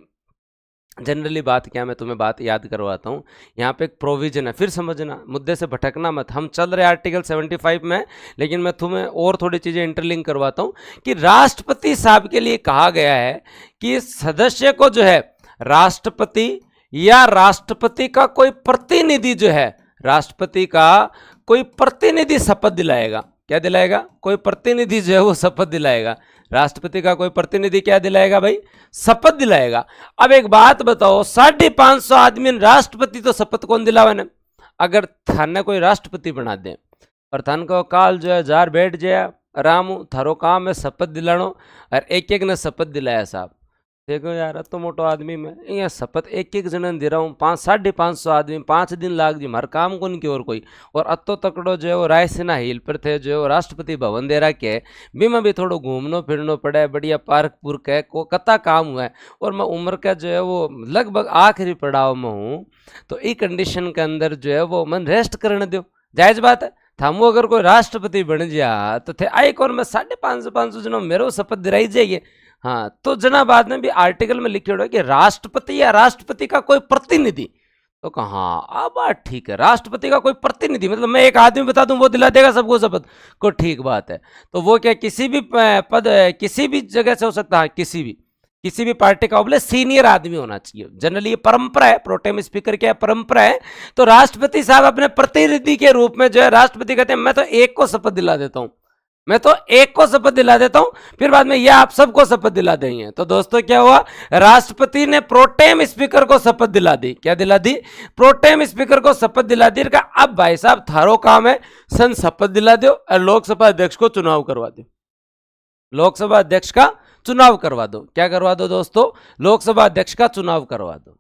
जनरली बात क्या, मैं तुम्हें बात याद करवाता हूँ। यहाँ पे एक प्रोविजन है, फिर समझना, मुद्दे से भटकना मत। हम चल रहे आर्टिकल 75 में, लेकिन मैं तुम्हें और थोड़ी चीज़ें इंटरलिंक करवाता हूँ कि राष्ट्रपति साहब के लिए कहा गया है कि सदस्य को जो है राष्ट्रपति या राष्ट्रपति का कोई प्रतिनिधि जो है, राष्ट्रपति का कोई प्रतिनिधि शपथ दिलाएगा। क्या दिलाएगा? कोई प्रतिनिधि जो है वो शपथ दिलाएगा। राष्ट्रपति का कोई प्रतिनिधि क्या दिलाएगा भाई? शपथ दिलाएगा। अब एक बात बताओ, 550 आदमी राष्ट्रपति तो शपथ कौन दिलावा ने? अगर थाने कोई राष्ट्रपति बना दे और थान को काल जो है जार बैठ जाए आराम, थारो काम है शपथ दिलानो, और एक एक ने शपथ दिलाया साहब, देखो यार अब तो मोटो आदमी में यहाँ शपथ एक एक जन दे रहा हूँ 500-550 आदमी 5 दिन लाग जी हमारे काम को नहीं की और कोई। और अतो तकड़ो जो है वो रायसेना हिल पर थे जो राष्ट्रपति भवन दे रखे है भी मैं भी थोड़ो घूमनो फिरनो पड़े बढ़िया पार्क पुर्क है को कता काम हुआ है। और मैं उम्र का जो है वो लगभग आखिरी पड़ाव में हूँ तो ई कंडीशन के अंदर जो है वो मन रेस्ट करने दो जायज बात है। थामो अगर कोई राष्ट्रपति बन गया तो थे आई और मैं 550 जनों मेरो शपथ दिलाई जाइए। हाँ तो जना बाद में भी आर्टिकल में लिखे है कि राष्ट्रपति या राष्ट्रपति का कोई प्रतिनिधि। तो कहा अब बात ठीक है राष्ट्रपति का कोई प्रतिनिधि मतलब मैं एक आदमी बता दूं वो दिला देगा सबको शपथ को ठीक बात है। तो वो क्या किसी भी पद किसी भी जगह से हो सकता है किसी भी पार्टी का बोले सीनियर आदमी होना चाहिए। जनरली ये परंपरा है प्रोटेम स्पीकर क्या परंपरा है। तो राष्ट्रपति साहब अपने प्रतिनिधि के रूप में जो है राष्ट्रपति कहते हैं मैं तो एक को शपथ दिला देता हूं मैं तो एक को शपथ दिला देता हूं फिर बाद में यह आप सबको शपथ दिला देंगे। तो दोस्तों क्या हुआ राष्ट्रपति ने प्रोटेम स्पीकर को शपथ दिला दी। क्या दिला दी प्रोटेम स्पीकर को शपथ दिला दी। अब भाई साहब थारो काम है सन शपथ दिला दो और लोकसभा अध्यक्ष को चुनाव करवा दो। लोकसभा अध्यक्ष का चुनाव करवा दो। क्या करवा दो दोस्तों लोकसभा अध्यक्ष का चुनाव करवा दो।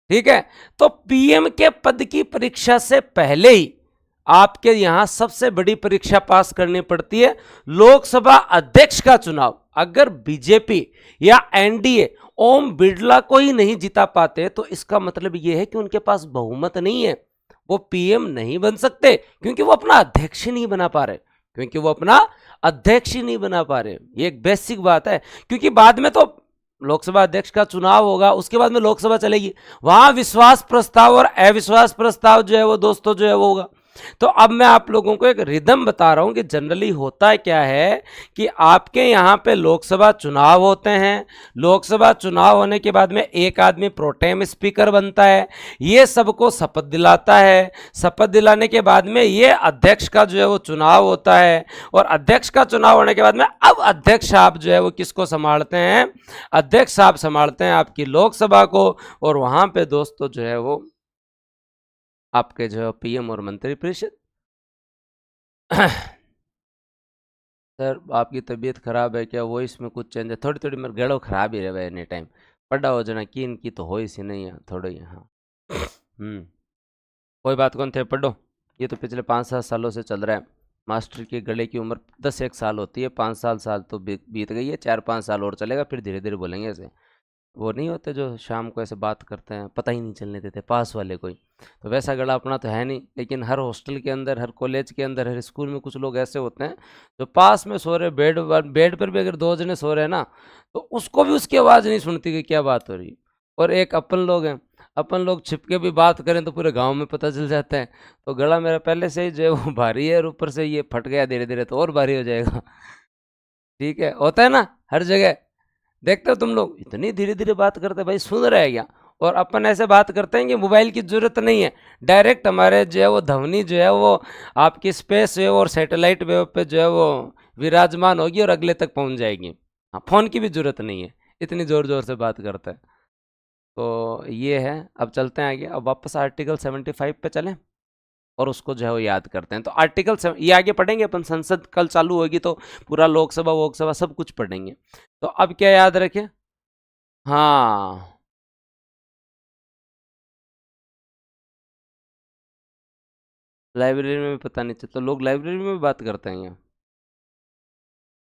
ठीक है तो पीएम के पद की परीक्षा से पहले ही आपके यहां सबसे बड़ी परीक्षा पास करनी पड़ती है लोकसभा अध्यक्ष का चुनाव। अगर बीजेपी या एनडीए ओम बिरला को ही नहीं जिता पाते तो इसका मतलब यह है कि उनके पास बहुमत नहीं है वो पीएम नहीं बन सकते क्योंकि वो अपना अध्यक्ष ही नहीं बना पा रहे ये एक बेसिक बात है। क्योंकि बाद में तो लोकसभा अध्यक्ष का चुनाव होगा उसके बाद में लोकसभा चलेगी वहां विश्वास प्रस्ताव और अविश्वास प्रस्ताव जो है वो दोस्तों जो है वो होगा। तो अब मैं आप लोगों को एक रिदम बता रहा हूं कि जनरली होता है क्या है कि आपके यहां पे लोकसभा चुनाव होते हैं। लोकसभा चुनाव होने के बाद में एक आदमी प्रोटेम स्पीकर बनता है ये सबको शपथ दिलाता है। शपथ दिलाने के बाद में ये अध्यक्ष का जो है वो चुनाव होता है और अध्यक्ष का चुनाव होने के बाद में अब अध्यक्ष साहब जो है वो किसको संभालते हैं अध्यक्ष साहब संभालते हैं आपकी लोकसभा को। और वहां पे दोस्तों जो है वो आपके जो पीएम और मंत्री परिषद सर आपकी तबीयत खराब है क्या वो इसमें कुछ चेंज है थोड़ी मेरे गड़ो खराब ही रहे एनी टाइम पढ़ा हो जाना की इनकी तो हो ही नहीं है थोड़ा यहाँ कोई बात कौन थे पढ़ो ये तो पिछले 5-7 सालों से चल रहा है। मास्टर के गले की उम्र 10-1 साल होती है 5 साल तो बीत गई है 4-5 साल और चलेगा फिर धीरे धीरे बोलेंगे ऐसे वो नहीं होते जो शाम को ऐसे बात करते हैं पता ही नहीं चलने देते पास वाले कोई। तो वैसा गला अपना तो है नहीं लेकिन हर हॉस्टल के अंदर हर कॉलेज के अंदर हर स्कूल में कुछ लोग ऐसे होते हैं जो पास में सो रहे बेड पर भी अगर 2 जने सो रहे हैं ना तो उसको भी उसकी आवाज़ नहीं सुनती कि क्या बात हो रही। और एक अपन लोग हैं अपन लोग छिपके भी बात करें तो पूरे गाँव में पता चल जाता है। तो गला मेरा पहले से ही जो है वो भारी है और ऊपर से ये फट गया धीरे धीरे तो और भारी हो जाएगा। ठीक है होता है ना हर जगह देखते हो तुम लोग इतनी धीरे धीरे बात करते भाई सुन रहे क्या। और अपन ऐसे बात करते हैं कि मोबाइल की जरूरत नहीं है डायरेक्ट हमारे जो है वो ध्वनि जो है वो आपकी स्पेस वेव और सैटेलाइट वेव पे जो है वो विराजमान होगी और अगले तक पहुंच जाएगी। हाँ फ़ोन की भी जरूरत नहीं है इतनी ज़ोर ज़ोर से बात करते हैं। तो ये है अब चलते हैं आगे अब वापस आर्टिकल 75 पे चलें और उसको जो है वो याद करते हैं। तो आर्टिकल ये आगे पढ़ेंगे अपन संसद कल चालू होगी तो पूरा लोकसभा वोकसभा सब कुछ पढ़ेंगे। तो अब क्या याद रखें हाँ लाइब्रेरी में भी पता नहीं चलता लोग लाइब्रेरी में भी बात करते हैं यहाँ।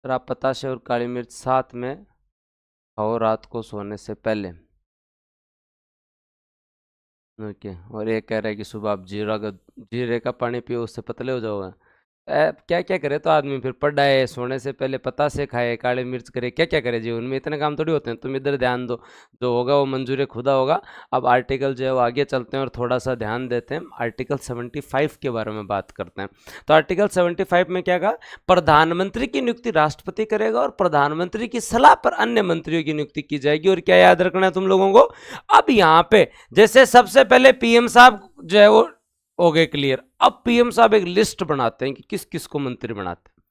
सर आप पताशे और काली मिर्च साथ में खाओ रात को सोने से पहले। ओके और एक कह रहा है कि सुबह आप जीरे का पानी पियो उससे पतले हो जाओगे। क्या क्या करे तो आदमी फिर पढ़ाए सोने से पहले पतासे खाए काली मिर्च करे क्या क्या करे जीवन में इतने काम थोड़ी होते हैं। तुम इधर ध्यान दो जो होगा वो मंजूर खुदा होगा। अब आर्टिकल जो है वो आगे चलते हैं और थोड़ा सा ध्यान देते हैं आर्टिकल 75 के बारे में बात करते हैं। तो आर्टिकल 75 में क्या कहा प्रधानमंत्री की नियुक्ति राष्ट्रपति करेगा और प्रधानमंत्री की सलाह पर अन्य मंत्रियों की नियुक्ति की जाएगी। और क्या याद रखना है तुम लोगों को अब यहाँ पे जैसे सबसे पहले पीएम साहब जो है वो हो गए क्लियर। अब पीएम साहब एक लिस्ट बनाते हैं कि किस किस को मंत्री बनाते हैं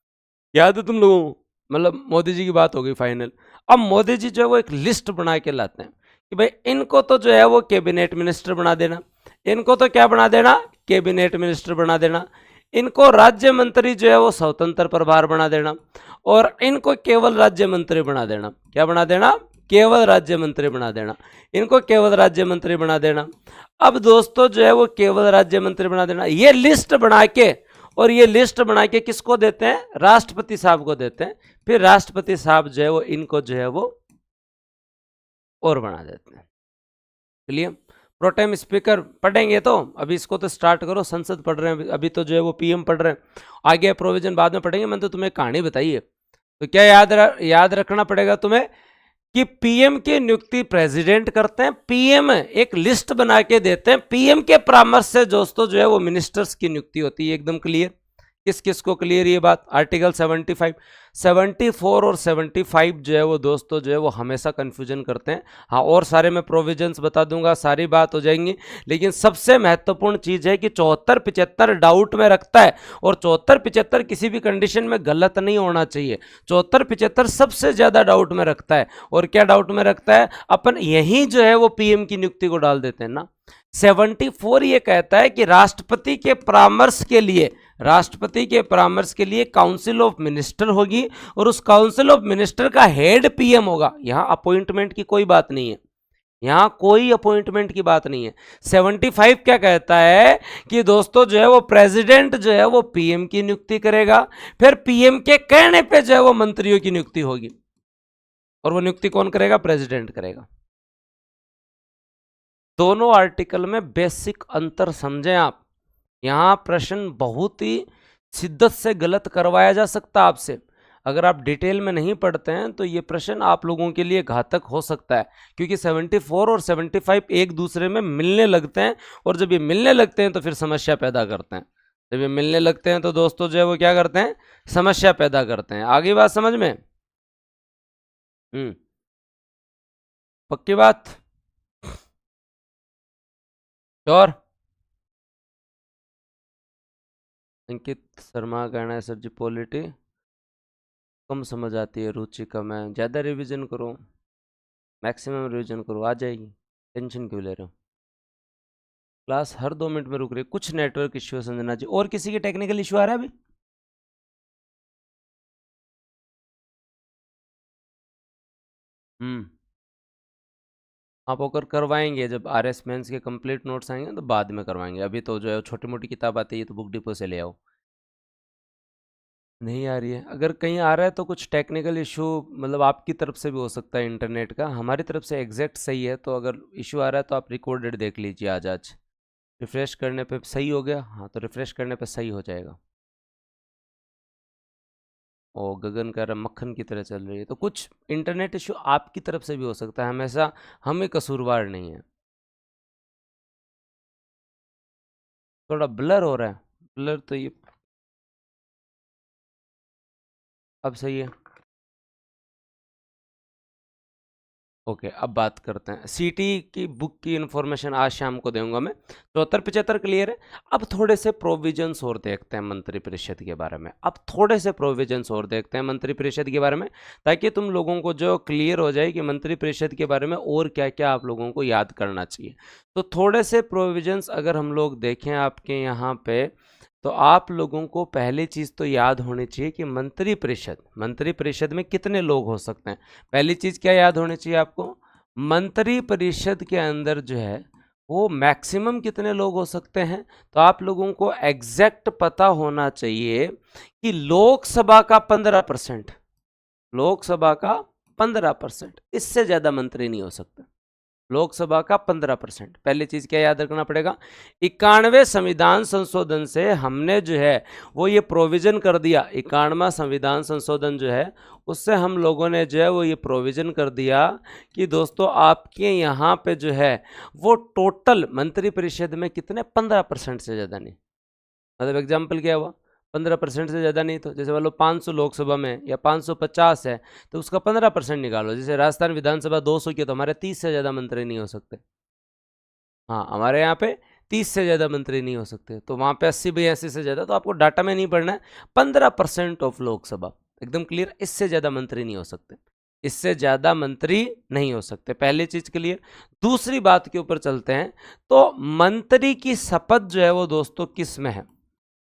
याद है तुम लोगों को मतलब मोदी जी की बात हो गई फाइनल। अब मोदी जी जो है वो एक लिस्ट बना के लाते हैं कि भाई इनको तो जो है वो कैबिनेट मिनिस्टर बना देना इनको तो क्या बना देना कैबिनेट मिनिस्टर बना देना इनको राज्य मंत्री जो है वो स्वतंत्र प्रभार बना देना और इनको केवल राज्य मंत्री बना देना। क्या बना देना केवल राज्य मंत्री बना देना, इनको केवल राज्य मंत्री बना देना। अब दोस्तों जो है वो केवल राज्य मंत्री बना देना, ये लिस्ट बना के, और ये लिस्ट बना के किसको देते हैं, राष्ट्रपति साहब को देते हैं। फिर राष्ट्रपति साहब जो है वो इनको जो है वो और बना देते हैं। क्लियर? प्रोटेम स्पीकर पढ़ेंगे तो अभी इसको तो स्टार्ट करो, संसद पढ़ रहे हैं अभी तो जो है वो पीएम पढ़ रहे हैं, आगे प्रोविजन बाद में पढ़ेंगे। मैंने तो तुम्हें कहानी बताई है, तो क्या याद रखना पड़ेगा तुम्हें कि पीएम की नियुक्ति प्रेसिडेंट करते हैं, पीएम एक लिस्ट बना के देते हैं, पीएम के परामर्श से दोस्तों जो है वो मिनिस्टर्स की नियुक्ति होती है। एकदम क्लियर? किस किस को क्लियर ये बात? आर्टिकल 75, 74 और 75 जो है वो दोस्तों जो है वो हमेशा कंफ्यूजन करते हैं। हाँ, और सारे मैं प्रोविजंस बता दूंगा, सारी बात हो जाएंगी, लेकिन सबसे महत्वपूर्ण चीज है कि 74-75 डाउट में रखता है, और 74-75 किसी भी कंडीशन में गलत नहीं होना चाहिए। 74-75 सबसे ज्यादा डाउट में रखता है, और क्या डाउट में रखता है? अपन यही जो है वो पीएम की नियुक्ति को डाल देते हैं ना। 74 ये कहता है कि राष्ट्रपति के परामर्श के लिए काउंसिल ऑफ मिनिस्टर होगी, और उस काउंसिल ऑफ मिनिस्टर का हेड पीएम होगा। यहां अपॉइंटमेंट की कोई बात नहीं है, यहां कोई अपॉइंटमेंट की बात नहीं है। 75 क्या कहता है कि दोस्तों जो है वो प्रेसिडेंट जो है वो पीएम की नियुक्ति करेगा, फिर पीएम के कहने पे जो है वो मंत्रियों की नियुक्ति होगी, और वो नियुक्ति कौन करेगा? प्रेसिडेंट करेगा। दोनों आर्टिकल में बेसिक अंतर समझें आप। यहां प्रश्न बहुत ही शिद्दत से गलत करवाया जा सकता है आपसे, अगर आप डिटेल में नहीं पढ़ते हैं तो ये प्रश्न आप लोगों के लिए घातक हो सकता है, क्योंकि 74 और 75 एक दूसरे में मिलने लगते हैं, और जब ये मिलने लगते हैं तो फिर समस्या पैदा करते हैं। जब ये मिलने लगते हैं तो दोस्तों जो है वो क्या करते हैं? समस्या पैदा करते हैं। आगे बात समझ में? पक्की बात? और अंकित शर्मा कहना है सर जी पॉलिटी कम समझ आती है, रुचि कम है, ज़्यादा रिवीजन करो, मैक्सिमम रिवीजन करो, आ जाएगी, टेंशन क्यों ले रहे हो? क्लास हर 2 मिनट में रुक रही है, कुछ नेटवर्क इश्यू है संजना जी। और किसी की टेक्निकल इश्यू आ रहा है अभी? आप अगर करवाएंगे जब RS मेंस के कंप्लीट नोट्स आएंगे तो बाद में करवाएंगे, अभी तो जो है छोटी मोटी किताब आती है तो बुक डिपो से ले आओ। नहीं आ रही है? अगर कहीं आ रहा है तो कुछ टेक्निकल इशू मतलब आपकी तरफ से भी हो सकता है, इंटरनेट का। हमारी तरफ से एग्जैक्ट सही है, तो अगर इशू आ रहा है तो आप रिकॉर्डेड देख लीजिए। आज रिफ्रेश करने पे सही हो गया? हाँ, तो रिफ्रेश करने पे सही हो जाएगा। ओ गगन कह रहा मक्खन की तरह चल रही है, तो कुछ इंटरनेट इशू आपकी तरफ से भी हो सकता है, हमेशा हमें कसूरवार नहीं है। थोड़ा ब्लर हो रहा है, ब्लर तो ये अब सही है। ओके, अब बात करते हैं सीटी की बुक की इन्फॉर्मेशन आज शाम को दूंगा मैं। 74-75 क्लियर है। अब थोड़े से प्रोविजंस और देखते हैं मंत्रिपरिषद के बारे में, अब थोड़े से प्रोविजंस और देखते हैं मंत्रिपरिषद के बारे में, ताकि तुम लोगों को जो क्लियर हो जाए कि मंत्रिपरिषद के बारे में और क्या क्या आप लोगों को याद करना चाहिए। तो थोड़े से प्रोविजंस अगर हम लोग देखें आपके यहाँ पे, तो आप लोगों को पहली चीज़ तो याद होनी चाहिए कि मंत्रिपरिषद में कितने लोग हो सकते हैं। पहली चीज़ क्या याद होनी चाहिए आपको? मंत्रिपरिषद के अंदर जो है वो मैक्सिमम कितने लोग हो सकते हैं। तो आप लोगों को एग्जैक्ट पता होना चाहिए कि लोकसभा का 15%, लोकसभा का 15%, इससे ज़्यादा मंत्री नहीं हो सकते। लोकसभा का 15%। पहली चीज क्या याद रखना पड़ेगा? 91वें संविधान संशोधन से हमने जो है वो ये प्रोविजन कर दिया, 91वां संविधान संशोधन जो है उससे हम लोगों ने जो है वो ये प्रोविजन कर दिया कि दोस्तों आपके यहाँ पे जो है वो टोटल मंत्रिपरिषद में कितने 15% से ज़्यादा नहीं। मतलब एग्जाम्पल क्या हुआ? 15% से ज़्यादा नहीं, तो जैसे मान लो 500 लोकसभा में या 550 है तो उसका 15% निकालो। जैसे राजस्थान विधानसभा 200 की, तो हमारे 30 से ज़्यादा मंत्री नहीं हो सकते। हाँ, हमारे यहाँ पे 30 से ज़्यादा मंत्री नहीं हो सकते, तो वहाँ पे 80-82 से ज़्यादा, तो आपको डाटा में नहीं पढ़ना है। 15% ऑफ लोकसभा, एकदम क्लियर। इससे ज़्यादा मंत्री नहीं हो सकते, इससे ज़्यादा मंत्री नहीं हो सकते। पहली चीज़ क्लियर। दूसरी बात के ऊपर चलते हैं, तो मंत्री की शपथ जो है वो दोस्तों किस में है?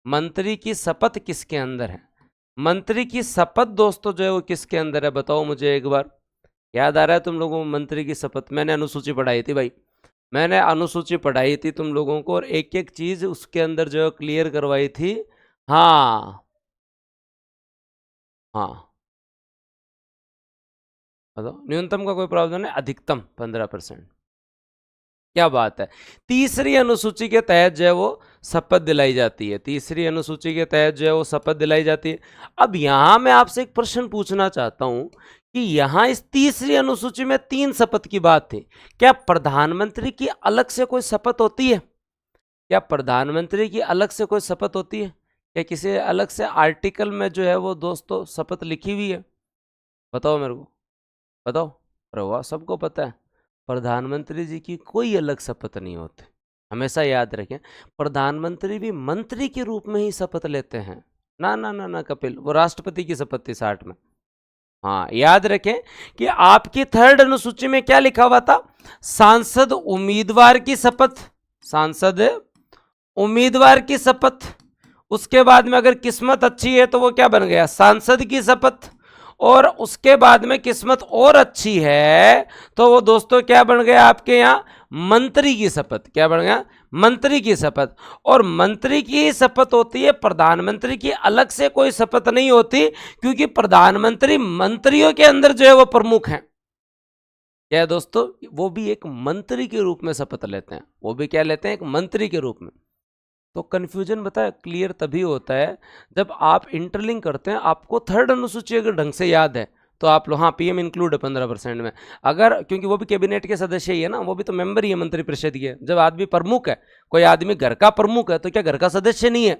मंत्री की शपथ किसके अंदर है? मंत्री की शपथ दोस्तों जो है वो किसके अंदर है? बताओ मुझे एक बार। याद आ रहा है तुम लोगों को मंत्री की शपथ? मैंने अनुसूची पढ़ाई थी भाई, मैंने अनुसूची पढ़ाई थी तुम लोगों को, और एक एक चीज उसके अंदर जो क्लियर करवाई थी। हाँ हाँ, बताओ। न्यूनतम का कोई प्रावधान है, अधिकतम 15%। क्या बात है। तीसरी अनुसूची के तहत जो है वो शपथ दिलाई जाती है, तीसरी अनुसूची के तहत जो है वो शपथ दिलाई जाती है। अब यहां मैं आपसे एक प्रश्न पूछना चाहता हूं कि यहां इस तीसरी अनुसूची में 3 शपथ की बात थी। क्या प्रधानमंत्री की अलग से कोई शपथ होती है? क्या प्रधानमंत्री की अलग से कोई शपथ होती है? क्या किसी अलग से आर्टिकल में जो है वो दोस्तों शपथ लिखी हुई है? बताओ मेरे को, बताओ। अरे वाह, सबको पता है। प्रधानमंत्री जी की कोई अलग शपथ नहीं होती। हमेशा याद रखें, प्रधानमंत्री भी मंत्री के रूप में ही शपथ लेते हैं। ना ना ना ना कपिल, वो राष्ट्रपति की शपथ थी 60 में। हाँ, याद रखें कि आपकी 3rd अनुसूची में क्या लिखा हुआ था? सांसद उम्मीदवार की शपथ, सांसद उम्मीदवार की शपथ। उसके बाद में अगर किस्मत अच्छी है तो वो क्या बन गया? सांसद की शपथ। और उसके बाद में किस्मत और अच्छी है तो वो दोस्तों क्या बन गया आपके यहाँ? मंत्री की शपथ। क्या बन गया? मंत्री की शपथ। और मंत्री की शपथ होती है, प्रधानमंत्री की अलग से कोई शपथ नहीं होती, क्योंकि प्रधानमंत्री मंत्रियों के अंदर जो है वो प्रमुख है। क्या है दोस्तों? वो भी एक मंत्री के रूप में शपथ लेते हैं, वो भी क्या लेते हैं? एक मंत्री के रूप में। तो कंफ्यूजन बताए क्लियर तभी होता है जब आप इंटरलिंक करते हैं। आपको 3rd अनुसूची अगर ढंग से याद है तो आप लोग, हाँ पीएम इंक्लूड है 15% में, अगर, क्योंकि वो भी कैबिनेट के सदस्य ही है ना, वो भी तो मेंबर ही है मंत्रिपरिषद के। जब आदमी प्रमुख है, कोई आदमी घर का प्रमुख है, तो क्या घर का सदस्य नहीं है?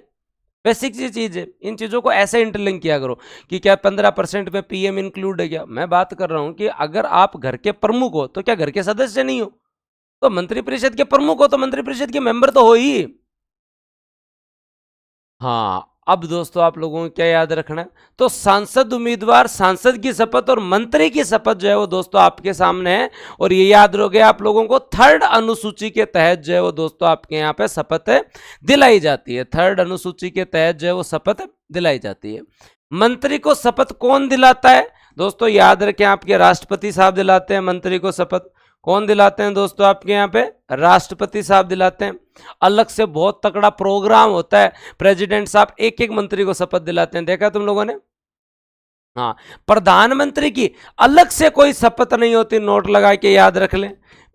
बेसिक चीज है। इन चीजों को ऐसे इंटरलिंक किया करो कि क्या 15% में पीएम इंक्लूड है क्या? मैं बात कर रहा हूं कि अगर आप घर के प्रमुख हो तो क्या घर के सदस्य नहीं हो? तो मंत्रिपरिषद के प्रमुख हो तो मंत्रिपरिषद के मेंबर तो हो ही। हाँ, अब दोस्तों आप लोगों को क्या याद रखना है? तो सांसद उम्मीदवार, सांसद की शपथ और मंत्री की शपथ जो है वो दोस्तों आपके सामने है। और ये याद रहोगे आप लोगों को, 3rd अनुसूची के तहत जो है वो दोस्तों आपके यहाँ पे शपथ दिलाई जाती है। 3rd अनुसूची के तहत जो है वो शपथ दिलाई जाती है। मंत्री को शपथ कौन दिलाता है? दोस्तों याद रखें, आपके राष्ट्रपति साहब दिलाते हैं मंत्री को शपथ। कौन दिलाते हैं दोस्तों आपके यहाँ पे? राष्ट्रपति साहब दिलाते हैं। अलग से बहुत तगड़ा प्रोग्राम होता है, प्रेसिडेंट साहब एक एक मंत्री को शपथ दिलाते हैं, देखा तुम लोगों ने? हाँ, प्रधानमंत्री की अलग से कोई शपथ नहीं होती, नोट लगा के याद रख लें।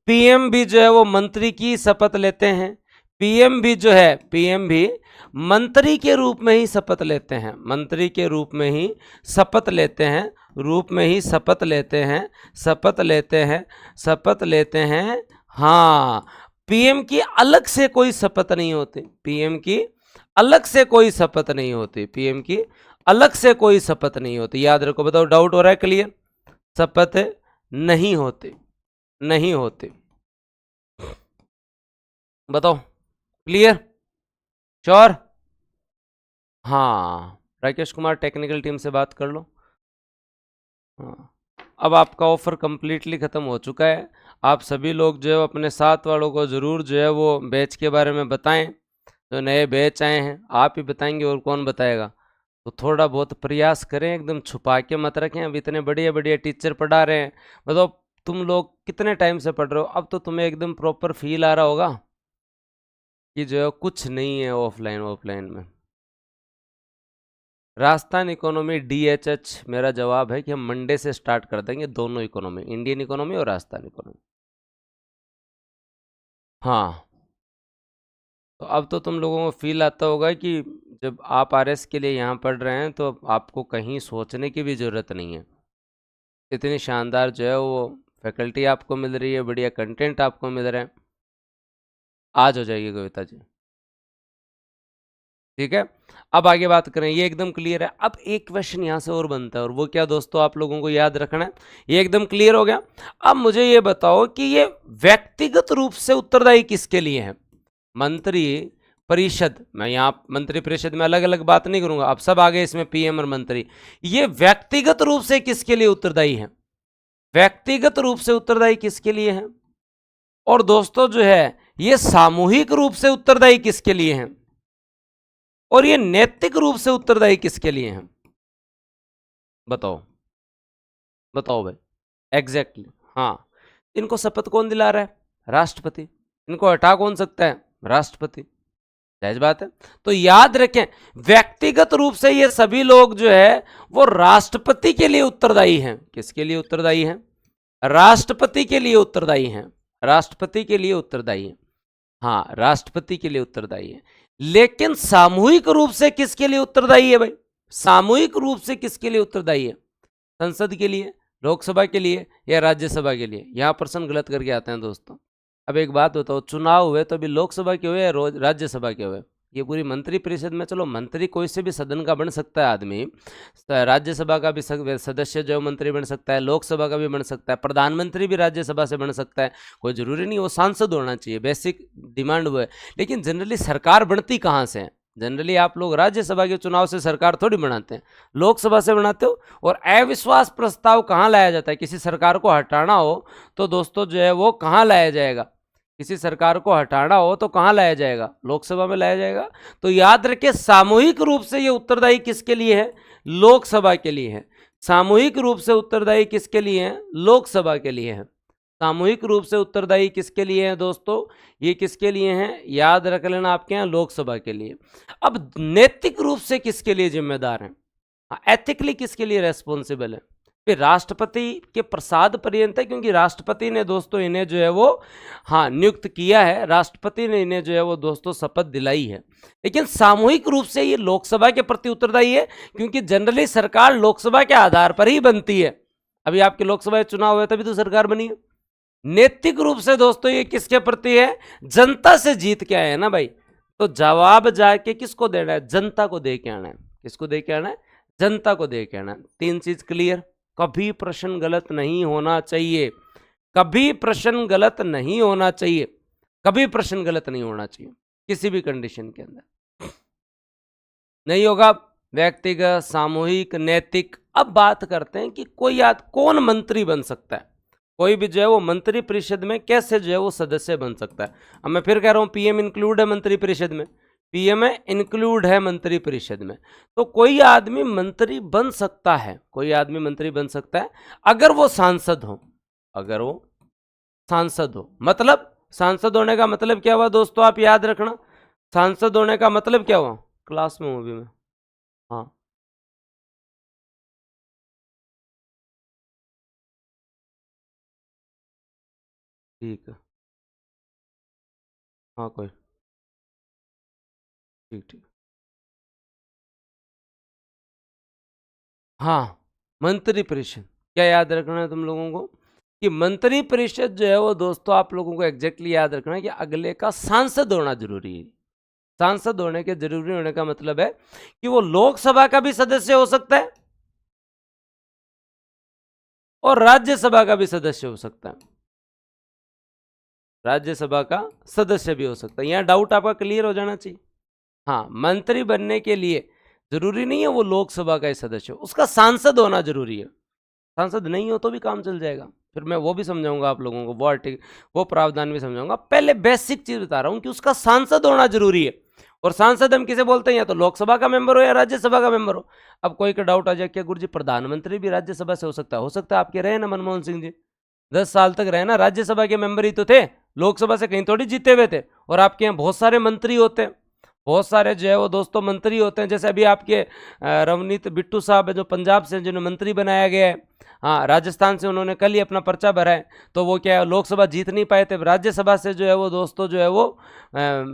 पीएम भी जो है वो मंत्री की शपथ लेते हैं। पीएम भी जो है, पीएम भी मंत्री के रूप में ही शपथ लेते हैं, मंत्री के रूप में ही शपथ लेते हैं, रूप में ही शपथ लेते हैं, शपथ लेते हैं, शपथ लेते हैं। हाँ, पीएम की अलग से कोई शपथ नहीं होती, पीएम की अलग से कोई शपथ नहीं होती, पीएम की अलग से कोई शपथ नहीं होती। याद रखो, बताओ डाउट हो रहा है? क्लियर? शपथ नहीं होती, नहीं होती। बताओ क्लियर? श्योर? हाँ, राकेश कुमार टेक्निकल टीम से बात कर लो। हाँ, अब आपका ऑफर कंप्लीटली ख़त्म हो चुका है। आप सभी लोग जो है अपने साथ वालों को ज़रूर जो है वो बैच के बारे में बताएं। जो नए बैच आए हैं आप ही बताएंगे, और कौन बताएगा? तो थोड़ा बहुत प्रयास करें, एकदम छुपा के मत रखें। अब इतने बढ़िया बढ़िया टीचर पढ़ा रहे हैं, मतलब तुम लोग कितने टाइम से पढ़ रहे हो, अब तो तुम्हें एकदम प्रॉपर फील आ रहा होगा कि जो है कुछ नहीं है ऑफलाइन ऑफलाइन में। राजस्थान इकोनॉमी DHH मेरा जवाब है कि हम मंडे से स्टार्ट कर देंगे दोनों इकोनॉमी, इंडियन इकोनॉमी और राजस्थान इकोनॉमी। हाँ, तो अब तो तुम लोगों को फील आता होगा कि जब आप RS के लिए यहाँ पढ़ रहे हैं तो आपको कहीं सोचने की भी ज़रूरत नहीं है। इतनी शानदार जो है वो फैकल्टी आपको मिल रही है, बढ़िया कंटेंट आपको मिल रहे हैं। आज हो जाएगी कविता जी, ठीक है? अब आगे बात करें, ये एकदम क्लियर है। अब एक क्वेश्चन यहाँ से और बनता है, और वो क्या दोस्तों आप लोगों को याद रखना है। ये एकदम क्लियर हो गया। अब मुझे ये बताओ कि ये व्यक्तिगत रूप से उत्तरदायी किसके लिए है? मंत्री परिषद, मैं यहाँ मंत्री परिषद में अलग अलग बात नहीं करूंगा, अब सब आगे इसमें पीएम और मंत्री। ये व्यक्तिगत रूप से किसके लिए उत्तरदायी है? व्यक्तिगत रूप से उत्तरदायी किसके लिए है? और दोस्तों जो है ये सामूहिक रूप से उत्तरदायी किसके लिए है? और ये नैतिक रूप से उत्तरदायी किसके लिए हैं? बताओ, बताओ भाई। एग्जैक्टली हाँ, इनको शपथ कौन दिला रहा है? राष्ट्रपति। इनको हटा कौन सकता है? राष्ट्रपति। जायज बात है। तो याद रखें, व्यक्तिगत रूप से ये सभी लोग जो है वो राष्ट्रपति के लिए उत्तरदायी हैं। किसके लिए उत्तरदायी हैं? राष्ट्रपति के लिए उत्तरदायी हैं। राष्ट्रपति के लिए उत्तरदायी हैं। हाँ, राष्ट्रपति के लिए उत्तरदायी है। लेकिन सामूहिक रूप से किसके लिए उत्तरदायी है भाई? सामूहिक रूप से किसके लिए उत्तरदायी है? संसद के लिए, लोकसभा के लिए या राज्यसभा के लिए? यहां प्रश्न गलत करके आते हैं दोस्तों। अब एक बात बताओ, चुनाव हुए तो अभी लोकसभा के हुए या राज्यसभा के हुए? ये पूरी मंत्री परिषद में, चलो मंत्री कोई से भी सदन का बन सकता है आदमी, राज्यसभा का भी सदस्य जो मंत्री बन सकता है, लोकसभा का भी बन सकता है, प्रधानमंत्री भी राज्यसभा से बन सकता है, कोई जरूरी नहीं वो सांसद होना चाहिए, बेसिक डिमांड वो है। लेकिन जनरली सरकार बनती कहाँ से है? जनरली आप लोग राज्यसभा के चुनाव से सरकार थोड़ी बनाते हैं, लोकसभा से बनाते हो। और अविश्वास प्रस्ताव कहाँ लाया जाता है? किसी सरकार को हटाना हो तो दोस्तों जो है वो कहाँ लाया जाएगा? किसी सरकार को हटाना हो तो कहाँ लाया जाएगा? लोकसभा में लाया जाएगा। तो याद रखिए, सामूहिक रूप से ये उत्तरदायी किसके लिए है? लोकसभा के लिए है। सामूहिक रूप से उत्तरदायी किसके लिए है? लोकसभा के लिए है। सामूहिक रूप से उत्तरदायी किसके लिए है दोस्तों? ये किसके लिए हैं? याद रख लेना, आपके यहाँ लोकसभा के लिए। अब नैतिक रूप से किसके लिए जिम्मेदार हैं? एथिकली किसके लिए रेस्पॉन्सिबल है? फिर राष्ट्रपति के प्रसाद पर्यंत है, क्योंकि राष्ट्रपति ने दोस्तों इन्हें जो है वो नियुक्त किया है, राष्ट्रपति ने इन्हें जो है वो दोस्तों शपथ दिलाई है। लेकिन सामूहिक रूप से ये लोकसभा के प्रति उत्तरदायी है, क्योंकि जनरली सरकार लोकसभा के आधार पर ही बनती है। अभी आपके लोकसभा चुनाव हुए तभी तो सरकार बनी है। नैतिक रूप से दोस्तों ये किसके प्रति है? जनता से जीत के आए हैं ना भाई, तो जवाब जाके किसको देना है? जनता को दे के आना है। किसको दे के आना है? जनता को दे के आना है। तीन चीज क्लियर। कभी प्रश्न गलत नहीं होना चाहिए, कभी प्रश्न गलत नहीं होना चाहिए, कभी प्रश्न गलत नहीं होना चाहिए किसी भी कंडीशन के अंदर। नहीं होगा व्यक्तिगत, सामूहिक, नैतिक। अब बात करते हैं कि कौन मंत्री बन सकता है? कोई भी जो है वो मंत्री परिषद में कैसे जो है वो सदस्य बन सकता है? अब मैं फिर कह रहा हूं, पीएम इंक्लूड है मंत्री परिषद में, पीएम इंक्लूड है मंत्री परिषद में। तो कोई आदमी मंत्री बन सकता है, कोई आदमी मंत्री बन सकता है अगर वो सांसद हो। अगर वो सांसद हो, मतलब सांसद होने का मतलब क्या हुआ दोस्तों? आप याद रखना, सांसद होने का मतलब क्या हुआ? क्लास में हूं अभी मैं। हाँ ठीक है, हाँ कोई, ठीक ठीक। हाँ, मंत्री परिषद क्या याद रखना है तुम लोगों को? कि मंत्री परिषद जो है वो दोस्तों आप लोगों को एग्जैक्टली याद रखना है कि अगले का सांसद होना जरूरी है। सांसद होने के जरूरी होने का मतलब है कि वो लोकसभा का भी सदस्य हो सकता है और राज्यसभा का भी सदस्य हो सकता है। राज्यसभा का सदस्य भी हो सकता है। यहां डाउट आपका क्लियर हो जाना चाहिए। हाँ, मंत्री बनने के लिए जरूरी नहीं है वो लोकसभा का ही सदस्य हो, उसका सांसद होना जरूरी है। सांसद नहीं हो तो भी काम चल जाएगा। फिर मैं वो भी समझाऊंगा आप लोगों को, वो प्रावधान भी समझाऊंगा। पहले बेसिक चीज बता रहा हूं कि उसका सांसद होना जरूरी है। और सांसद हम किसे बोलते हैं? या तो लोकसभा का मेंबर हो या राज्यसभा का मेंबर हो। अब कोई का डाउट आ जाए, क्या गुरु जी प्रधानमंत्री भी राज्यसभा से हो सकता है? हो सकता है। आपके रहे ना मनमोहन सिंह जी, 10 साल तक रहे ना, राज्यसभा के मेंबर ही तो थे, लोकसभा से कहीं थोड़ी जीते हुए थे। और आपके यहाँ बहुत सारे मंत्री होते हैं, बहुत सारे जो है वो दोस्तों मंत्री होते हैं। जैसे अभी आपके रवनीत बिट्टू साहब है जो पंजाब से, जिन्हें मंत्री बनाया गया है। हाँ, राजस्थान से उन्होंने कल ही अपना पर्चा भरा है, तो वो क्या है, लोकसभा जीत नहीं पाए थे, राज्यसभा से जो है वो दोस्तों जो है वो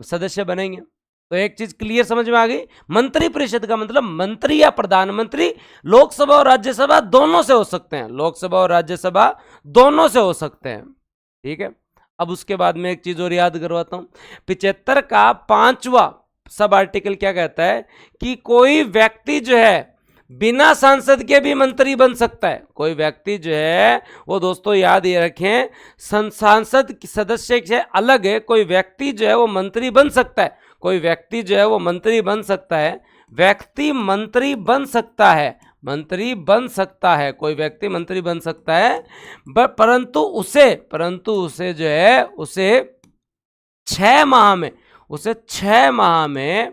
सदस्य बनेंगे। तो एक चीज क्लियर समझ में आ गई, मंत्री परिषद का मतलब मंत्री या प्रधानमंत्री लोकसभा और राज्यसभा दोनों से हो सकते हैं, लोकसभा और राज्यसभा दोनों से हो सकते हैं। ठीक है, अब उसके बाद में एक चीज और याद करवाता हूं। 75 का 5वां सब आर्टिकल क्या कहता है कि कोई व्यक्ति जो है बिना सांसद के भी मंत्री बन सकता है। कोई व्यक्ति जो है वो दोस्तों याद ये रखें, सांसद सदस्य से अलग है, कोई व्यक्ति जो है वो मंत्री बन सकता है। कोई व्यक्ति जो है वो मंत्री बन सकता है, व्यक्ति मंत्री बन सकता है, मंत्री बन सकता है, कोई व्यक्ति मंत्री बन सकता है, परंतु उसे जो है उसे 6 माह में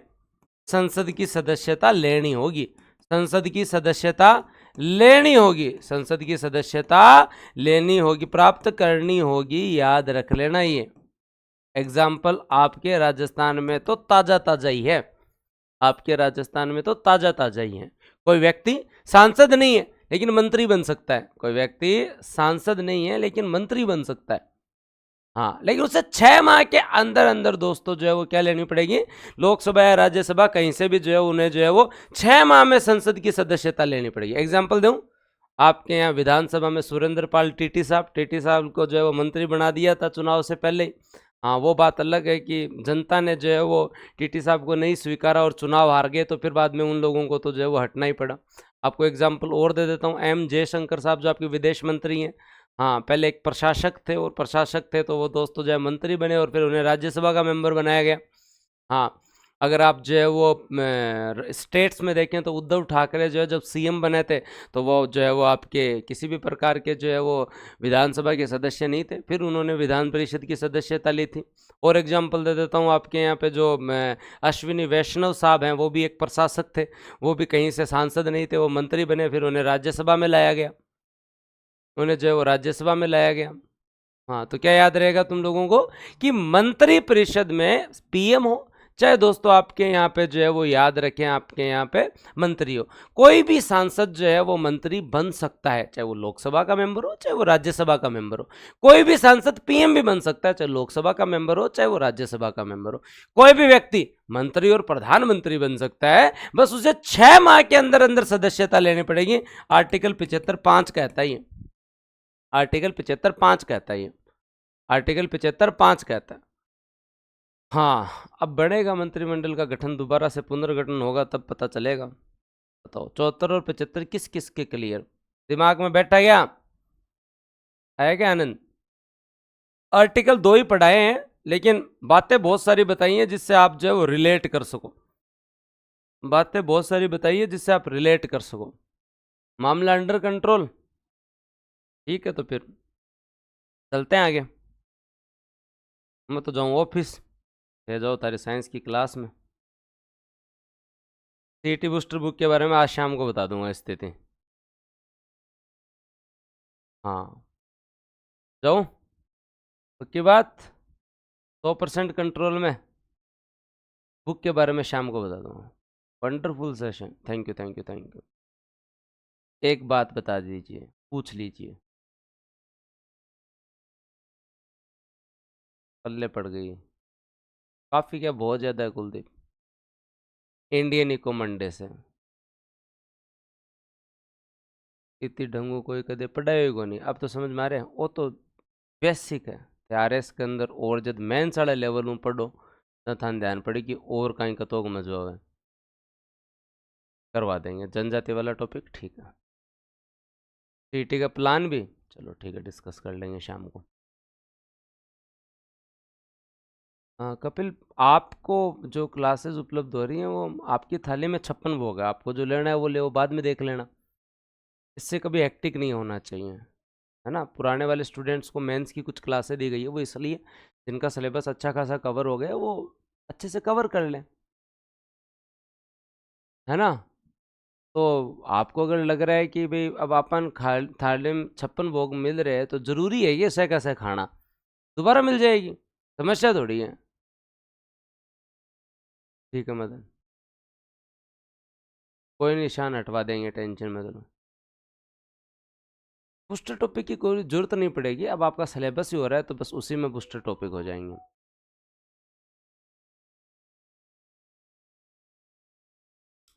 संसद की सदस्यता लेनी होगी। संसद की सदस्यता लेनी होगी, संसद की सदस्यता लेनी होगी, प्राप्त करनी होगी, याद रख लेना। ये एग्जाम्पल आपके राजस्थान में तो ताजा ताजा ही है, आपके राजस्थान में तो ताजा ताजा ही है। कोई व्यक्ति सांसद नहीं है लेकिन मंत्री बन सकता है, कोई व्यक्ति सांसद नहीं है लेकिन मंत्री बन सकता है। हाँ, लेकिन उसे 6 माह के अंदर अंदर दोस्तों जो है वो क्या लेनी पड़ेगी, लोकसभा या राज्यसभा कहीं से भी जो है उन्हें जो है वो 6 माह में संसद की सदस्यता लेनी पड़ेगी। एग्जाम्पल दूं, आपके यहाँ विधानसभा में सुरेंद्र पाल टीटी साहब को जो है वो मंत्री बना दिया था चुनाव से पहले ही। हाँ, वो बात अलग है कि जनता ने जो है वो टीटी साहब को नहीं स्वीकारा और चुनाव हार गए, तो फिर बाद में उन लोगों को तो जो है वो हटना ही पड़ा। आपको एग्जाम्पल और दे देता हूँ, एम जयशंकर साहब जो आपके विदेश मंत्री हैं, हाँ, पहले एक प्रशासक थे और प्रशासक थे तो वो दोस्तों जो है मंत्री बने और फिर उन्हें राज्यसभा का मेंबर बनाया गया। हाँ, अगर आप जो है वो स्टेट्स में देखें तो उद्धव ठाकरे जो है जब सीएम बने थे तो वो जो है वो आपके किसी भी प्रकार के जो है वो विधानसभा के सदस्य नहीं थे, फिर उन्होंने विधान परिषद की सदस्यता ली थी। और एग्जाम्पल दे देता हूँ, आपके यहाँ पे जो अश्विनी वैष्णव साहब हैं, वो भी एक प्रशासक थे, वो भी कहीं से सांसद नहीं थे, वो मंत्री बने, फिर उन्हें राज्यसभा में लाया गया, उन्हें जो है वो राज्यसभा में लाया गया। हाँ, तो क्या याद रहेगा तुम लोगों को कि मंत्री परिषद में पीएम हो, चाहे दोस्तों आपके यहाँ पे जो है वो याद रखें आपके यहाँ पे मंत्री हो, कोई भी सांसद जो है वो मंत्री बन सकता है, चाहे वो लोकसभा का मेंबर हो चाहे वो राज्यसभा का मेंबर हो। कोई भी सांसद पीएम भी बन सकता है, चाहे लोकसभा का मेंबर हो चाहे वो राज्यसभा का मेंबर हो। कोई भी व्यक्ति मंत्री और प्रधानमंत्री बन सकता है, बस उसे 6 माह के अंदर अंदर सदस्यता लेनी पड़ेगी। आर्टिकल 75(5) कहता है, आर्टिकल 75(5) कहता है, आर्टिकल 75(5) कहता है। हाँ, अब बढ़ेगा मंत्रिमंडल का गठन, दोबारा से पुनर्गठन होगा तब पता चलेगा। बताओ 74 और 75 किस किस के क्लियर दिमाग में बैठा गया, है क्या आनंद? आर्टिकल 2 ही पढ़ाए हैं लेकिन बातें बहुत सारी बताई हैं जिससे आप जो है वो रिलेट कर सको, बातें बहुत सारी बताई है जिससे आप रिलेट कर सको। मामला अंडर कंट्रोल, ठीक है, तो फिर चलते हैं आगे। मैं तो जाऊँ ऑफिस, ले जाओ तारी साइंस की क्लास में। सीटी बूस्टर बुक के बारे में आज शाम को बता दूंगा स्थिति। हाँ, जाऊँ उसके बाद 100% कंट्रोल में बुक के बारे में शाम को बता दूंगा। Wonderful session, thank you thank you thank you. एक बात बता दीजिए, पूछ लीजिए। पल्ले पड़ गई काफ़ी, क्या बहुत ज़्यादा है कुलदीप। इंडियन इको मंडे से इतनी ढंगू कोई कदे पढ़ाई को नहीं, अब तो समझ में आ रहे हैं, वो तो बेसिक है। आरएस के अंदर और जब मेन साढ़े लेवल में पढ़ो तो थान ध्यान पड़े कि और कहीं कतोग में जो है करवा देंगे जनजाति वाला टॉपिक, ठीक है। सीटी का प्लान भी चलो ठीक है, डिस्कस कर लेंगे शाम को। हाँ कपिल, आपको जो क्लासेस उपलब्ध हो रही हैं वो आपकी थाली में 56 भोग है, आपको जो लेना है वो ले, वो बाद में देख लेना। इससे कभी हेक्टिक नहीं होना चाहिए, है ना। पुराने वाले स्टूडेंट्स को मेंस की कुछ क्लासें दी गई है, वो इसलिए जिनका सिलेबस अच्छा खासा कवर हो गया वो अच्छे से कवर कर लें, है ना। तो आपको अगर लग रहा है कि भाई अब अपन थाली में 56 भोग मिल रहे हैं तो ज़रूरी है ये सह कैसे खाना, दोबारा मिल जाएगी, समस्या थोड़ी है। ठीक है मदन, कोई निशान हटवा देंगे, टेंशन में तो। बूस्टर टॉपिक की कोई ज़रूरत नहीं पड़ेगी, अब आपका सिलेबस ही हो रहा है तो बस उसी में बूस्टर टॉपिक हो जाएंगे।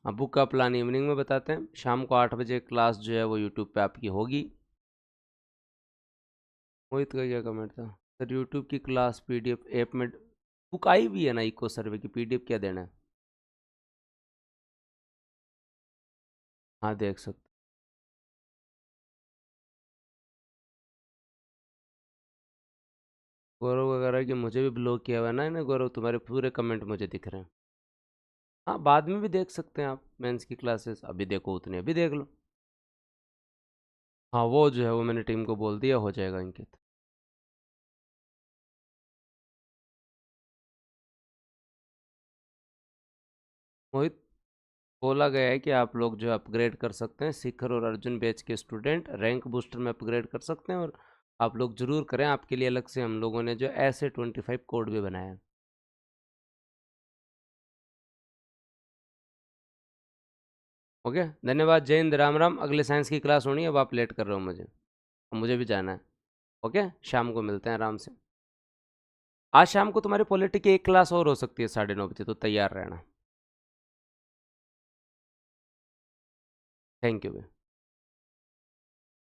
हाँ, बुक का प्लान इवनिंग में बताते हैं, शाम को 8 बजे क्लास जो है वो यूट्यूब पे आपकी होगी। मोहित का क्या कमेंट था सर, यूट्यूब की क्लास पीडीएफ ऐप में बुक आई भी है ना, इको सर्वे की पीडीएफ क्या देना है? हाँ देख सकते। गौरव वगैरह कि मुझे भी ब्लॉक किया हुआ है ना इन्हें, गौरव तुम्हारे पूरे कमेंट मुझे दिख रहे हैं। हाँ, बाद में भी देख सकते हैं आप मेंस की क्लासेस, अभी देखो उतने अभी देख लो। हाँ, वो जो है वो मैंने टीम को बोल दिया, हो जाएगा अंकित। मोहित बोला गया है कि आप लोग जो अपग्रेड कर सकते हैं, शिखर और अर्जुन बैच के स्टूडेंट रैंक बूस्टर में अपग्रेड कर सकते हैं, और आप लोग जरूर करें। आपके लिए अलग से हम लोगों ने जो ऐसे 25 कोड भी बनाया है। ओके, धन्यवाद, जय हिंद, राम राम। अगले साइंस की क्लास होनी है, अब आप लेट कर रहे हो मुझे भी जाना है। ओके, शाम को मिलते हैं आराम से। आज शाम को तुम्हारी पॉलिटी की एक क्लास और हो सकती है 9:30 बजे, तो तैयार रहना। Thank you.